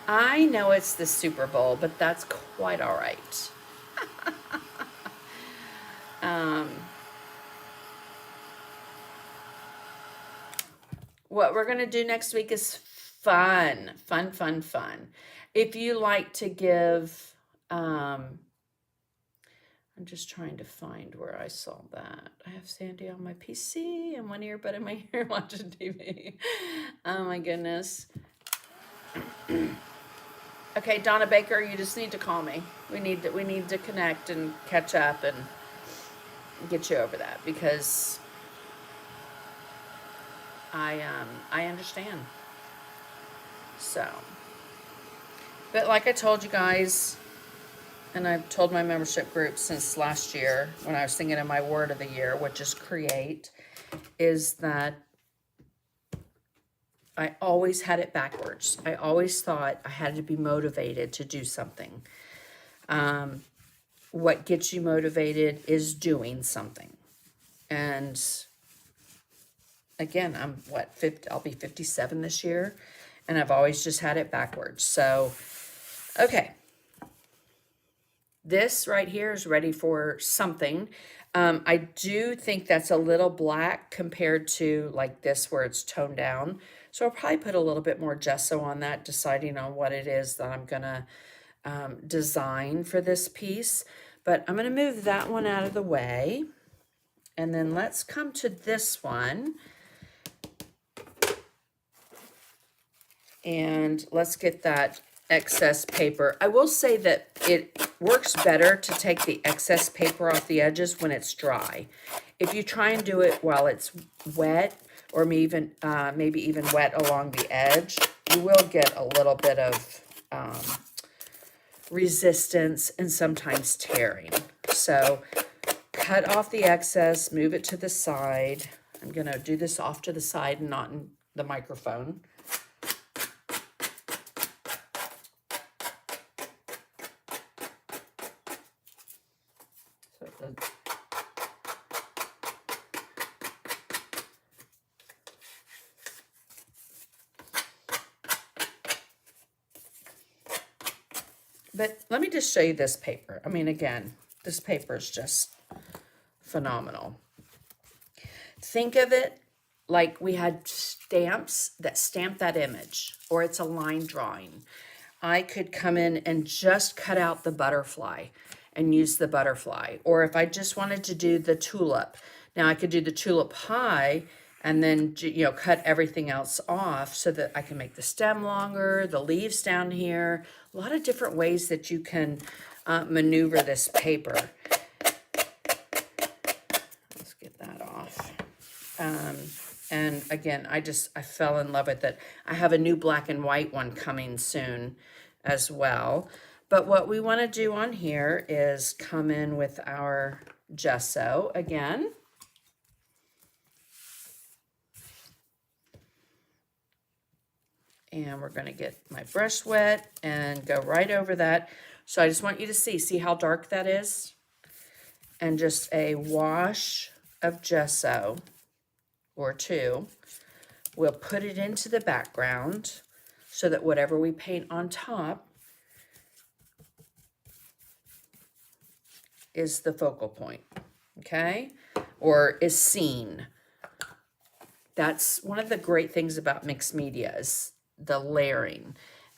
I know it's the Super Bowl, but that's quite all right. What we're going to do next week is fun. If you like to give, I'm just trying to find where I saw that. I have Sandy on my PC and one earbud in my ear watching TV. Oh my goodness. Okay, Donna Baker, you just need to call me. We need to connect and catch up, and get you over that, because I understand. So, but like I told you guys, and I've told my membership group since last year when I was thinking of my word of the year, which is create, is that I always had it backwards. I always thought I had to be motivated to do something. What gets you motivated is doing something. And again, I'm what, 50, I'll be 57 this year, and I've always just had it backwards. So, okay. This right here is ready for something. I do think that's a little black compared to like this where it's toned down. So I'll probably put a little bit more gesso on that, deciding on what it is that I'm gonna design for this piece. But I'm gonna move that one out of the way. And then let's come to this one. And let's get that excess paper. I will say that it works better to take the excess paper off the edges when it's dry. If you try and do it while it's wet, or maybe even wet along the edge, you will get a little bit of resistance and sometimes tearing. So cut off the excess, move it to the side. I'm gonna do this off to the side and not in the microphone. But let me just show you this paper. I mean, again, this paper is just phenomenal. Think of it like we had stamps that stamp that image, or it's a line drawing. I could come in and just cut out the butterfly and use the butterfly. Or if I just wanted to do the tulip, now I could do the tulip high and then, you know, cut everything else off so that I can make the stem longer, the leaves down here. A lot of different ways that you can maneuver this paper. Let's get that off. And again, I fell in love with it. I have a new black and white one coming soon as well. But what we want to do on here is come in with our gesso again. And we're going to get my brush wet and go right over that. So I just want you to see how dark that is? And just a wash of gesso or two. We'll put it into the background so that whatever we paint on top is the focal point, okay? Or is seen. That's one of the great things about mixed media is the layering,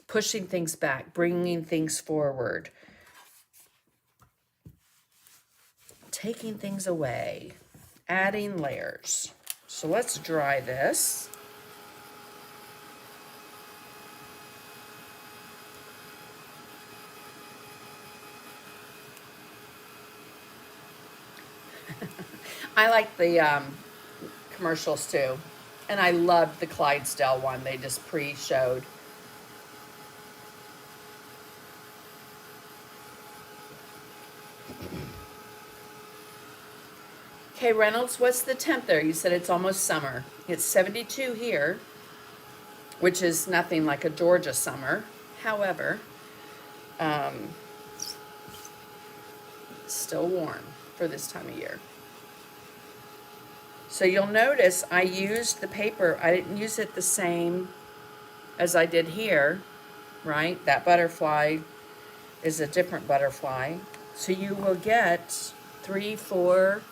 pushing things back, bringing things forward, taking things away, adding layers. So let's dry this. I like the commercials too. And I loved the Clydesdale one they just pre-showed. Okay, Reynolds, what's the temp there? You said it's almost summer. It's 72 here, which is nothing like a Georgia summer. However, it's still warm for this time of year. So you'll notice I used the paper. I didn't use it the same as I did here, right? That butterfly is a different butterfly. So you will get 3, 4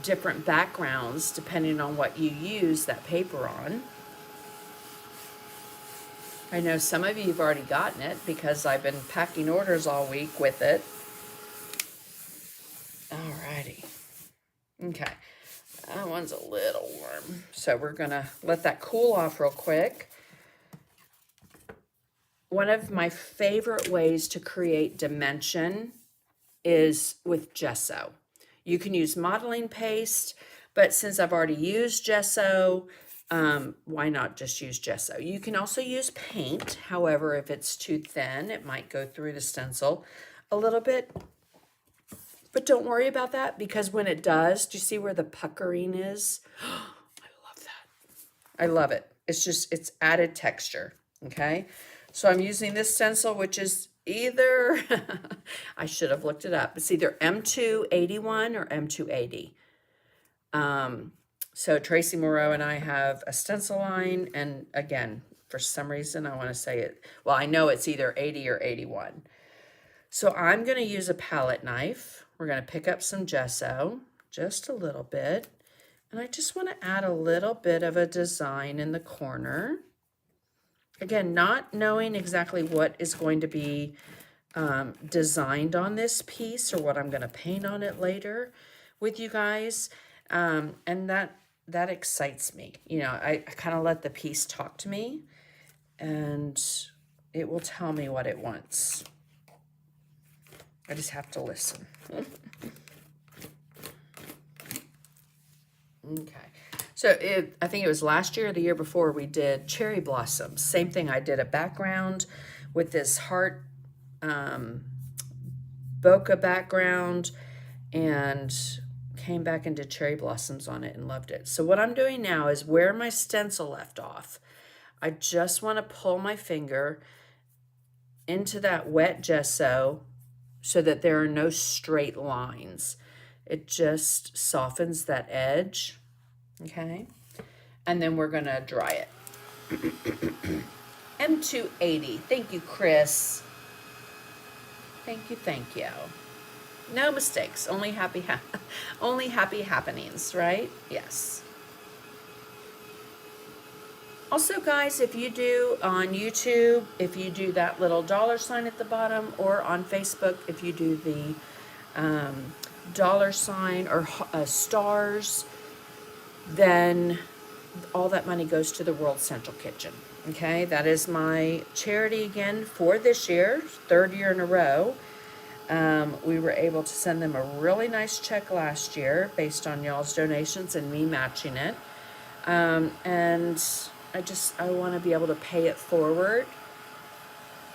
different backgrounds depending on what you use that paper on. I know some of you have already gotten it because I've been packing orders all week with it. Alrighty. Okay. That one's a little warm. So we're gonna let that cool off real quick. One of my favorite ways to create dimension is with gesso. You can use modeling paste, but since I've already used gesso, why not just use gesso? You can also use paint. However, if it's too thin, it might go through the stencil a little bit. But don't worry about that, because when it does, do you see where the puckering is? I love that. I love it. It's added texture, okay? So I'm using this stencil, which is either, I should have looked it up. It's either M281 or M280. So Tracy Moreau and I have a stencil line, and again, for some reason, I want to say it, well, I know it's either 80 or 81. So I'm going to use a palette knife. We're going to pick up some gesso, just a little bit, and I just want to add a little bit of a design in the corner. Again, not knowing exactly what is going to be designed on this piece or what I'm going to paint on it later with you guys, and that excites me. You know, I kind of let the piece talk to me, and it will tell me what it wants. I just have to listen. Okay. So I think it was last year or the year before we did cherry blossoms. Same thing. I did a background with this heart bokeh background and came back and did cherry blossoms on it and loved it. So what I'm doing now is where my stencil left off, I just want to pull my finger into that wet gesso so that there are no straight lines. It just softens that edge, okay? And then we're gonna dry it. M280, thank you, Chris. Thank you, thank you. No mistakes, only happy happenings, right? Yes. Also, guys, if you do on YouTube, if you do that little $ at the bottom, or on Facebook, if you do the $ or stars, then all that money goes to the World Central Kitchen. Okay, that is my charity again for this year, 3rd year in a row. We were able to send them a really nice check last year based on y'all's donations and me matching it. And I want to be able to pay it forward.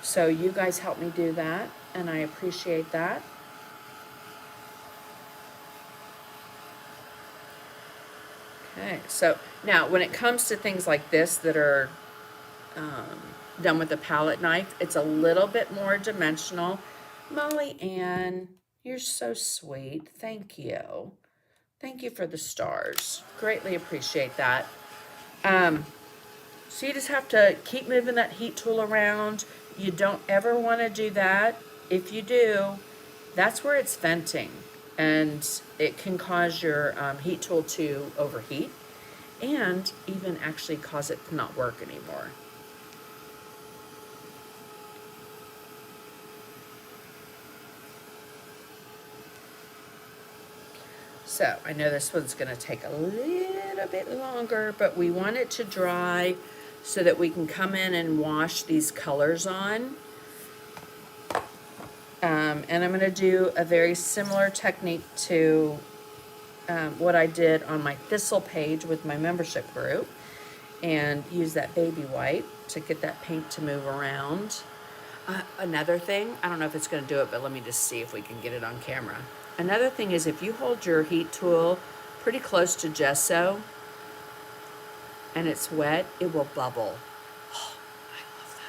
So you guys help me do that, and I appreciate that. Okay, so now when it comes to things like this that are done with a palette knife, it's a little bit more dimensional. Molly Ann, you're so sweet. Thank you. Thank you for the stars. Greatly appreciate that. So you just have to keep moving that heat tool around. You don't ever want to do that. If you do, that's where it's venting, and it can cause your heat tool to overheat and even actually cause it to not work anymore. So I know this one's going to take a little bit longer, but we want it to dry so that we can come in and wash these colors on. And I'm going to do a very similar technique to what I did on my thistle page with my membership group, and use that baby wipe to get that paint to move around. Another thing, I don't know if it's going to do it, but let me just see if we can get it on camera. Another thing is, if you hold your heat tool pretty close to gesso and it's wet, it will bubble. Oh, I love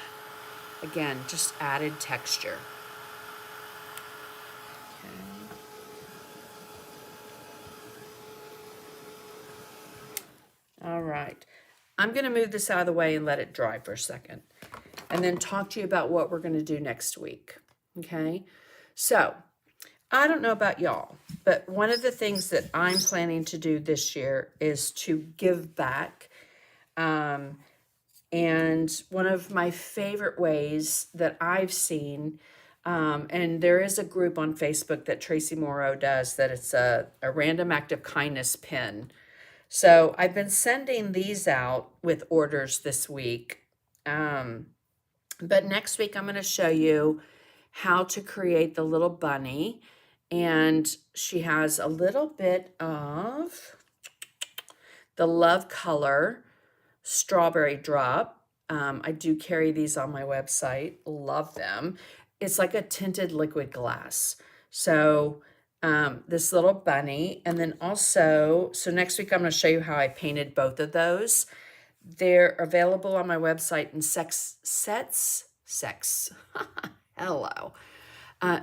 that. Again, just added texture. Okay. All right. I'm going to move this out of the way and let it dry for a second, and then talk to you about what we're going to do next week. Okay? So, I don't know about y'all, but one of the things that I'm planning to do this year is to give back. And one of my favorite ways that I've seen, and there is a group on Facebook that Tracy Moreau does, that it's a random act of kindness pin. So I've been sending these out with orders this week. But next week I'm going to show you how to create the little bunny. And she has a little bit of the Love Color Strawberry Drop. I do carry these on my website. Love them. It's like a tinted liquid glass. So this little bunny, and then also, so next week I'm going to show you how I painted both of those. They're available on my website in hello,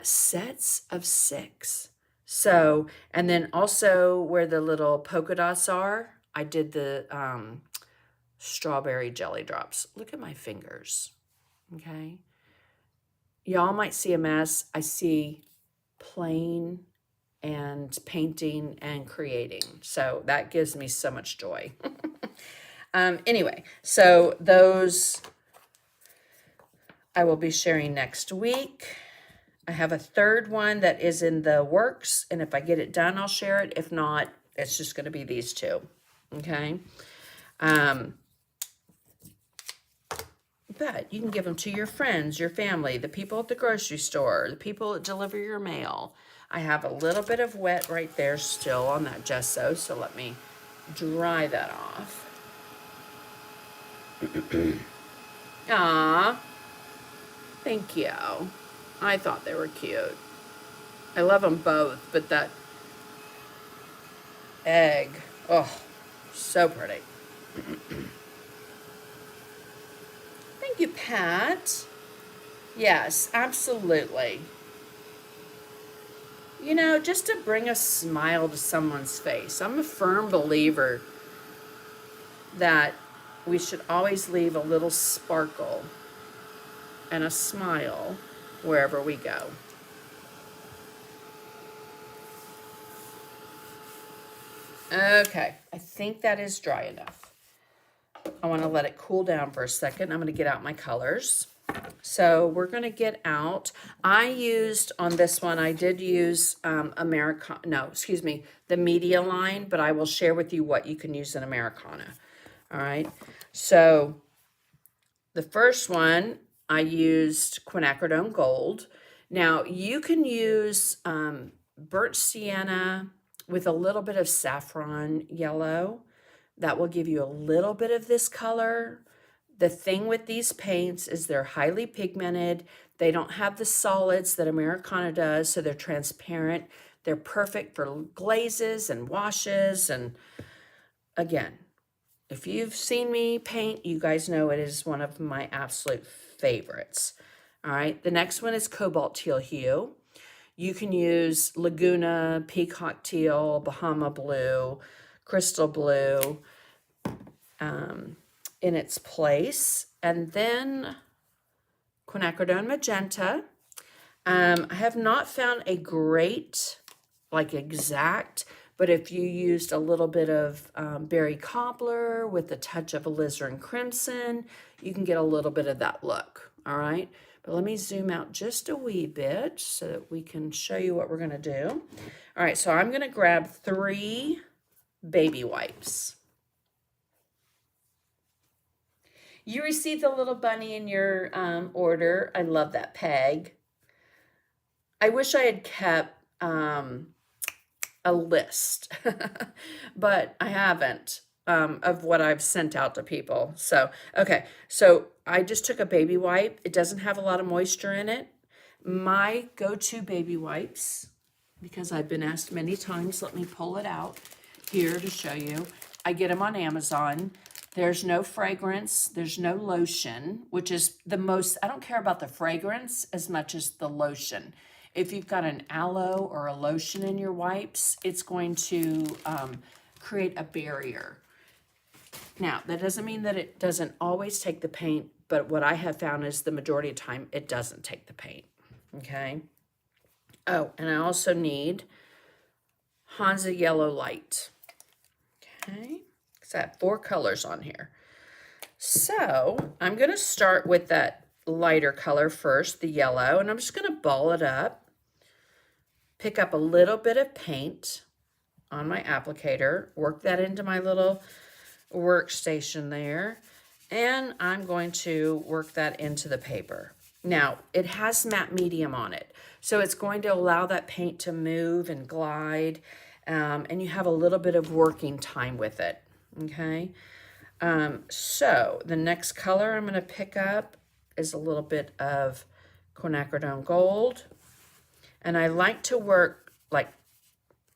sets of 6. So, and then also where the little polka dots are, I did the strawberry jelly drops. Look at my fingers, okay? Y'all might see a mess. I see playing and painting and creating. So that gives me so much joy. Anyway, so those I will be sharing next week. I have a third one that is in the works, and if I get it done, I'll share it. If not, it's just going to be these two, okay? But you can give them to your friends, your family, the people at the grocery store, the people that deliver your mail. I have a little bit of wet right there still on that gesso, so let me dry that off. Aw, thank you. I thought they were cute. I love them both, but that egg, oh, so pretty. Thank you, Pat. Yes, absolutely. You know, just to bring a smile to someone's face. I'm a firm believer that we should always leave a little sparkle and a smile wherever we go. Okay, I think that is dry enough. I want to let it cool down for a second. I'm going to get out my colors. So we're going to get out, I used on this one, I did use the media line, but I will share with you what you can use in Americana. All right. So the first one, I used quinacridone gold. Now you can use burnt sienna with a little bit of saffron yellow. That will give you a little bit of this color. The thing with these paints is they're highly pigmented. They don't have the solids that Americana does, so they're transparent. They're perfect for glazes and washes. And again, if you've seen me paint, you guys know it is one of my absolute favorites. All right, the next one is Cobalt Teal Hue. You can use Laguna, Peacock Teal, Bahama Blue, Crystal Blue in its place. And then quinacridone Magenta. I have not found a great, like exact, but if you used a little bit of berry cobbler with a touch of alizarin crimson, you can get a little bit of that look, all right? But let me zoom out just a wee bit so that we can show you what we're gonna do. All right, so I'm gonna grab 3 baby wipes. You received a little bunny in your order. I love that peg. I wish I had kept a list, but I haven't of what I've sent out to people. So, okay, so I just took a baby wipe. It doesn't have a lot of moisture in it. My go-to baby wipes, because I've been asked many times, let me pull it out here to show you. I get them on Amazon. There's no fragrance, there's no lotion, which is the most, I don't care about the fragrance as much as the lotion. If you've got an aloe or a lotion in your wipes, it's going to create a barrier. Now, that doesn't mean that it doesn't always take the paint, but what I have found is the majority of the time, it doesn't take the paint, okay? Oh, and I also need Hansa Yellow Light, okay? I have 4 colors on here. So I'm going to start with that lighter color first, the yellow, and I'm just going to ball it up, pick up a little bit of paint on my applicator, work that into my little workstation there, and I'm going to work that into the paper. Now, it has matte medium on it, so it's going to allow that paint to move and glide, and you have a little bit of working time with it, okay? So the next color I'm going to pick up is a little bit of quinacridone gold, and I like to work like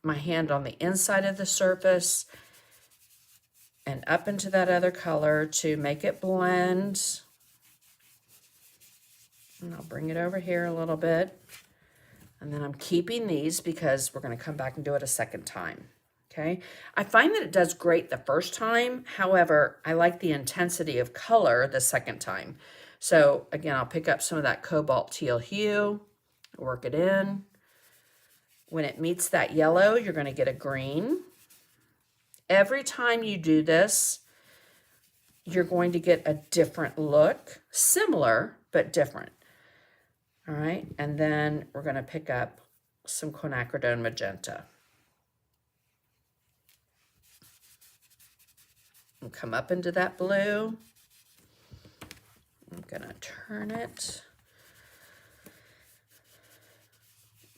my hand on the inside of the surface and up into that other color to make it blend. And I'll bring it over here a little bit. And then I'm keeping these because we're going to come back and do it a second time. Okay. I find that it does great the first time. However, I like the intensity of color the second time. So again, I'll pick up some of that cobalt teal hue, work it in. When it meets that yellow, you're going to get a green. Every time you do this, you're going to get a different look, similar, but different. All right, and then we're going to pick up some quinacridone magenta. And come up into that blue. I'm going to turn it.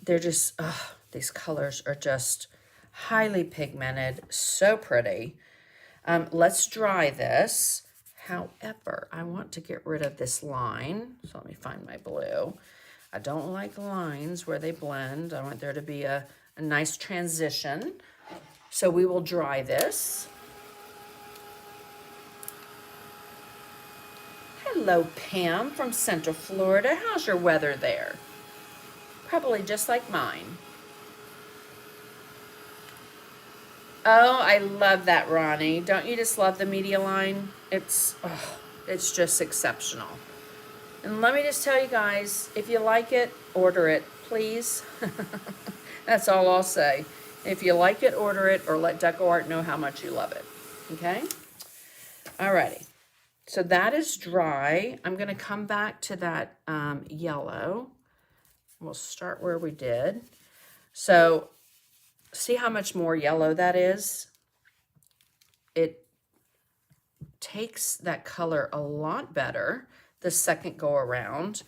They're just, oh, these colors are just highly pigmented, so pretty. Let's dry this. However, I want to get rid of this line. So let me find my blue. I don't like lines where they blend. I want there to be a nice transition. So we will dry this. Hello, Pam from Central Florida. How's your weather there? Probably just like mine. Oh, I love that, Ronnie. Don't you just love the media line? It's just exceptional. And let me just tell you guys, if you like it, order it, please. That's all I'll say. If you like it, order it, or let DecoArt know how much you love it. Okay? Alrighty. So that is dry. I'm going to come back to that yellow. We'll start where we did. So see how much more yellow that is? It takes that color a lot better the second go around.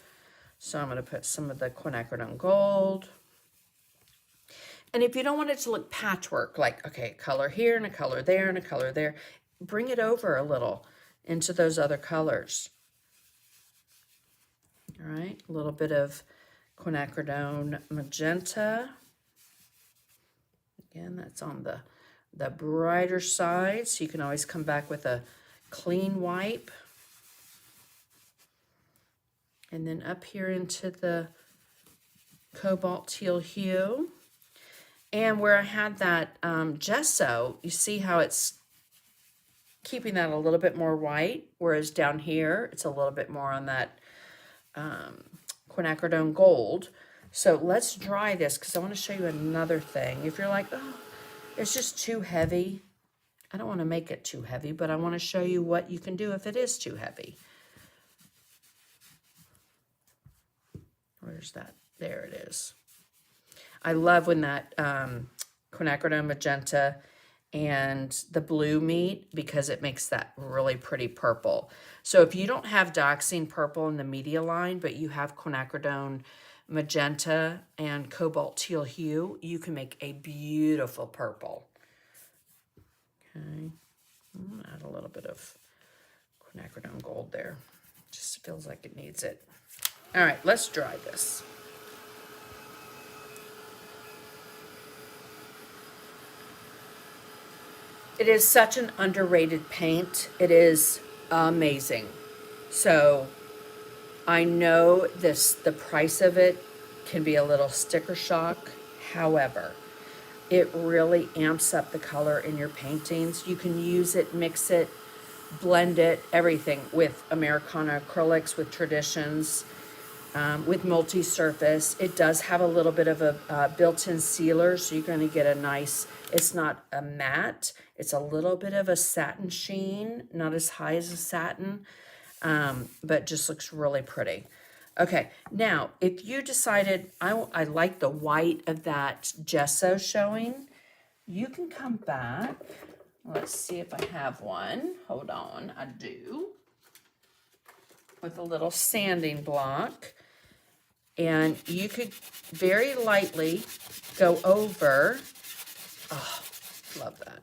So I'm going to put some of the quinacridone gold. And if you don't want it to look patchwork, like, okay, color here and a color there and a color there, bring it over a little into those other colors. All right, a little bit of quinacridone magenta. Again, that's on the brighter side, so you can always come back with a clean wipe. And then up here into the cobalt teal hue. And where I had that gesso, you see how it's keeping that a little bit more white, whereas down here, it's a little bit more on that quinacridone gold. So let's dry this because I want to show you another thing. If you're like, oh, it's just too heavy, I don't want to make it too heavy, but I want to show you what you can do if it is too heavy. Where's that? There it is. I love when that quinacridone magenta and the blue meet because it makes that really pretty purple. So if you don't have dioxazine purple in the media line, but you have quinacridone magenta and cobalt teal hue, you can make a beautiful purple. Okay, I'm gonna add a little bit of quinacridone gold there. Just feels like it needs it. All right, let's dry this. It is such an underrated paint. It is amazing. So I know the price of it can be a little sticker shock. However, it really amps up the color in your paintings. You can use it, mix it, blend it, everything with Americana acrylics, with traditions, with multi-surface. It does have a little bit of a built-in sealer, so you're going to get a nice, it's not a matte, it's a little bit of a satin sheen, not as high as a satin, but just looks really pretty. Okay, now, if you decided, I like the white of that gesso showing, you can come back. Let's see if I have one. Hold on, I do. with a little sanding block. And you could very lightly go over. Oh, love that.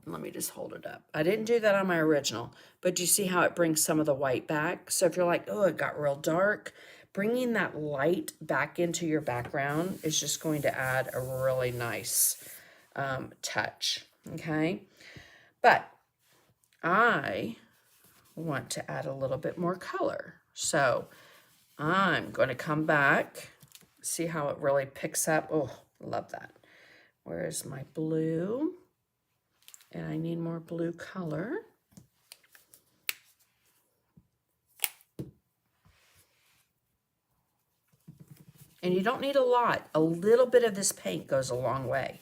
Let me just hold it up. I didn't do that on my original, but you see how it brings some of the white back? So if you're like, oh, it got real dark, bringing that light back into your background is just going to add a really nice touch, okay? But I want to add a little bit more color. So I'm going to come back, see how it really picks up. Oh, love that. Where's my blue? And I need more blue color. And you don't need a lot. A little bit of this paint goes a long way.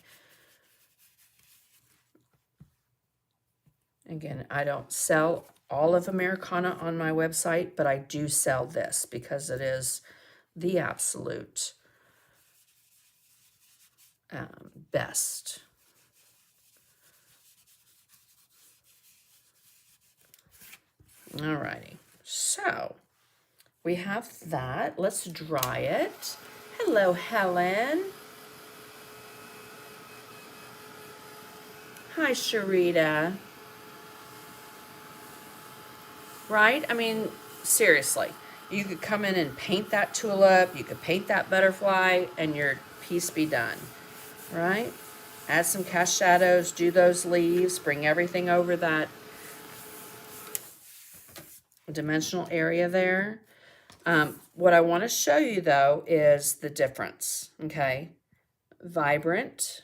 Again, I don't sell all of Americana on my website, but I do sell this because it is the absolute best. Alrighty, so we have that. Let's dry it. Hello, Helen. Hi, Sharita. Right? I mean, seriously, you could come in and paint that tulip, you could paint that butterfly, and your piece be done, right? Add some cast shadows, do those leaves, bring everything over that dimensional area there. What I want to show you, though, is the difference, okay? Vibrant,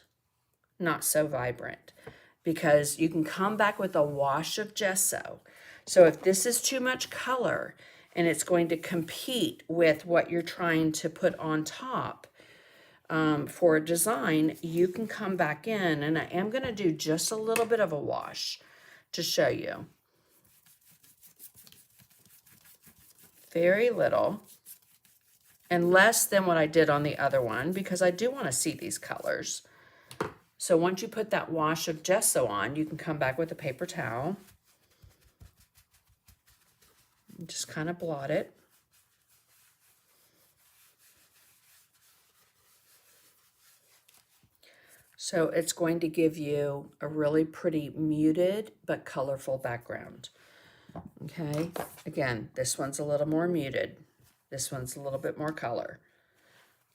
not so vibrant, because you can come back with a wash of gesso. So if this is too much color and it's going to compete with what you're trying to put on top for a design, you can come back in, and I am going to do just a little bit of a wash to show you. Very little, and less than what I did on the other one, because I do want to see these colors. So once you put that wash of gesso on, you can come back with a paper towel. Just kind of blot it. So it's going to give you a really pretty muted but colorful background. Okay, again, this one's a little more muted. This one's a little bit more color.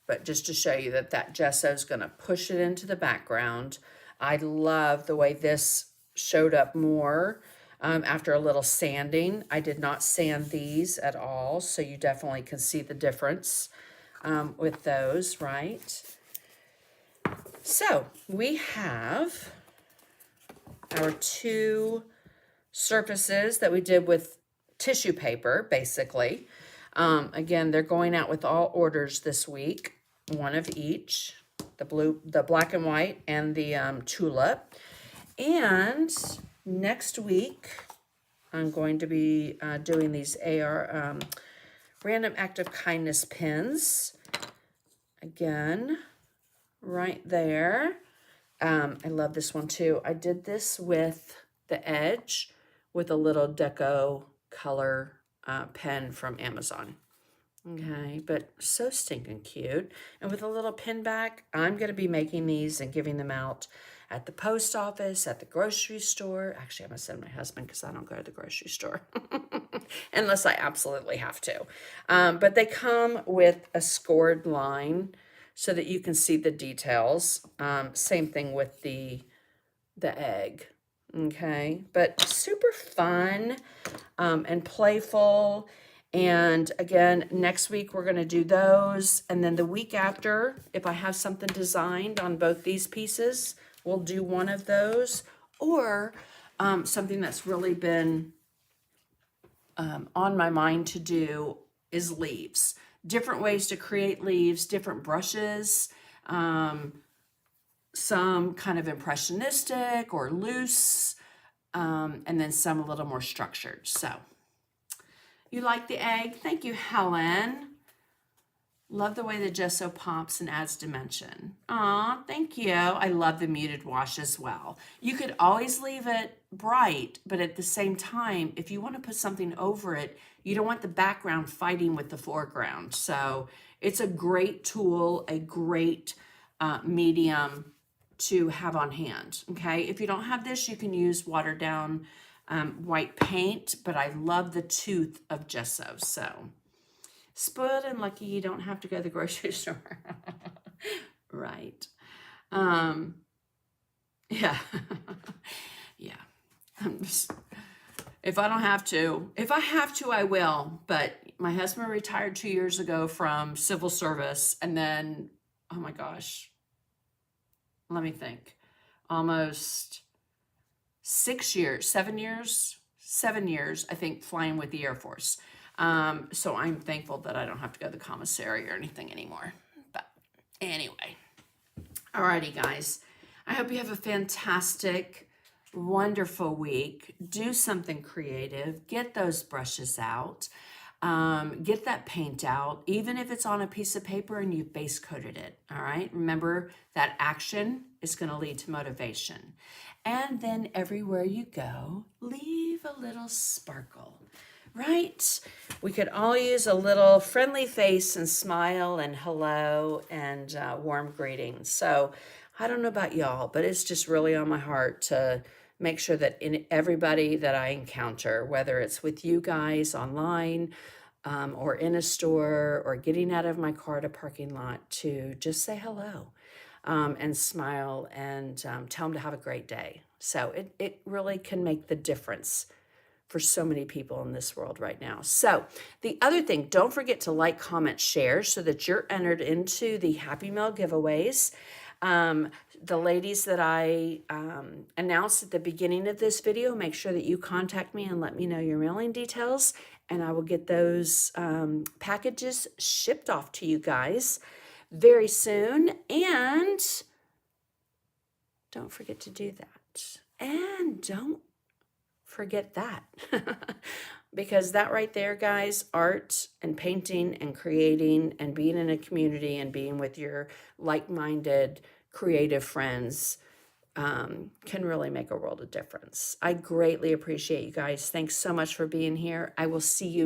But just to show you that that gesso is going to push it into the background. I love the way this showed up more after a little sanding. I did not sand these at all, so you definitely can see the difference with those, right? So we have our two surfaces that we did with tissue paper, basically. Again, they're going out with all orders this week, one of each, the black and white and the tulip. And next week, I'm going to be doing these random act of kindness pins. Again, right there. I love this one too. I did this with the edge with a little deco color pen from Amazon. Okay, but so stinking cute. And with a little pin back, I'm going to be making these and giving them out at the post office, at the grocery store. Actually, I'm going to send my husband because I don't go to the grocery store unless I absolutely have to. But they come with a scored line so that you can see the details. Same thing with the egg. Okay, but super fun and playful. And again, next week we're going to do those. And then the week after, if I have something designed on both these pieces, we'll do one of those. Or something that's really been on my mind to do is leaves. Different ways to create leaves, different brushes, some kind of impressionistic or loose, and then some a little more structured. So you like the egg? Thank you, Helen. Love the way the gesso pops and adds dimension. Aw, thank you. I love the muted wash as well. You could always leave it bright, but at the same time, if you want to put something over it, you don't want the background fighting with the foreground. So it's a great tool, a great medium to have on hand. Okay, if you don't have this, you can use watered down white paint, but I love the tooth of gesso. So spoiled and lucky you don't have to go to the grocery store. Right. Um, yeah. Yeah. If I don't have to, if I have to, I will. But my husband retired 2 years ago from civil service. And then, oh my gosh, let me think, almost 6 years, 7 years, I think, flying with the Air Force. So I'm thankful that I don't have to go to the commissary or anything anymore. But anyway, alrighty, guys. I hope you have a fantastic, wonderful week. Do something creative. Get those brushes out. Get that paint out, even if it's on a piece of paper and you've base coated it. All right. Remember that action is going to lead to motivation. And then everywhere you go, leave a little sparkle, right? We could all use a little friendly face and smile and hello and warm greetings. So I don't know about y'all, but it's just really on my heart to make sure that in everybody that I encounter, whether it's with you guys online or in a store or getting out of my car at a parking lot, to just say hello and smile and tell them to have a great day. So it really can make the difference for so many people in this world right now. So the other thing, don't forget to like, comment, share so that you're entered into the Happy Mail giveaways. The ladies that I announced at the beginning of this video, make sure that you contact me and let me know your mailing details, and I will get those packages shipped off to you guys very soon. And don't forget to do that. And don't forget that. Because that right there, guys, art and painting and creating and being in a community and being with your like-minded creative friends can really make a world of difference. I greatly appreciate you guys. Thanks so much for being here. I will see you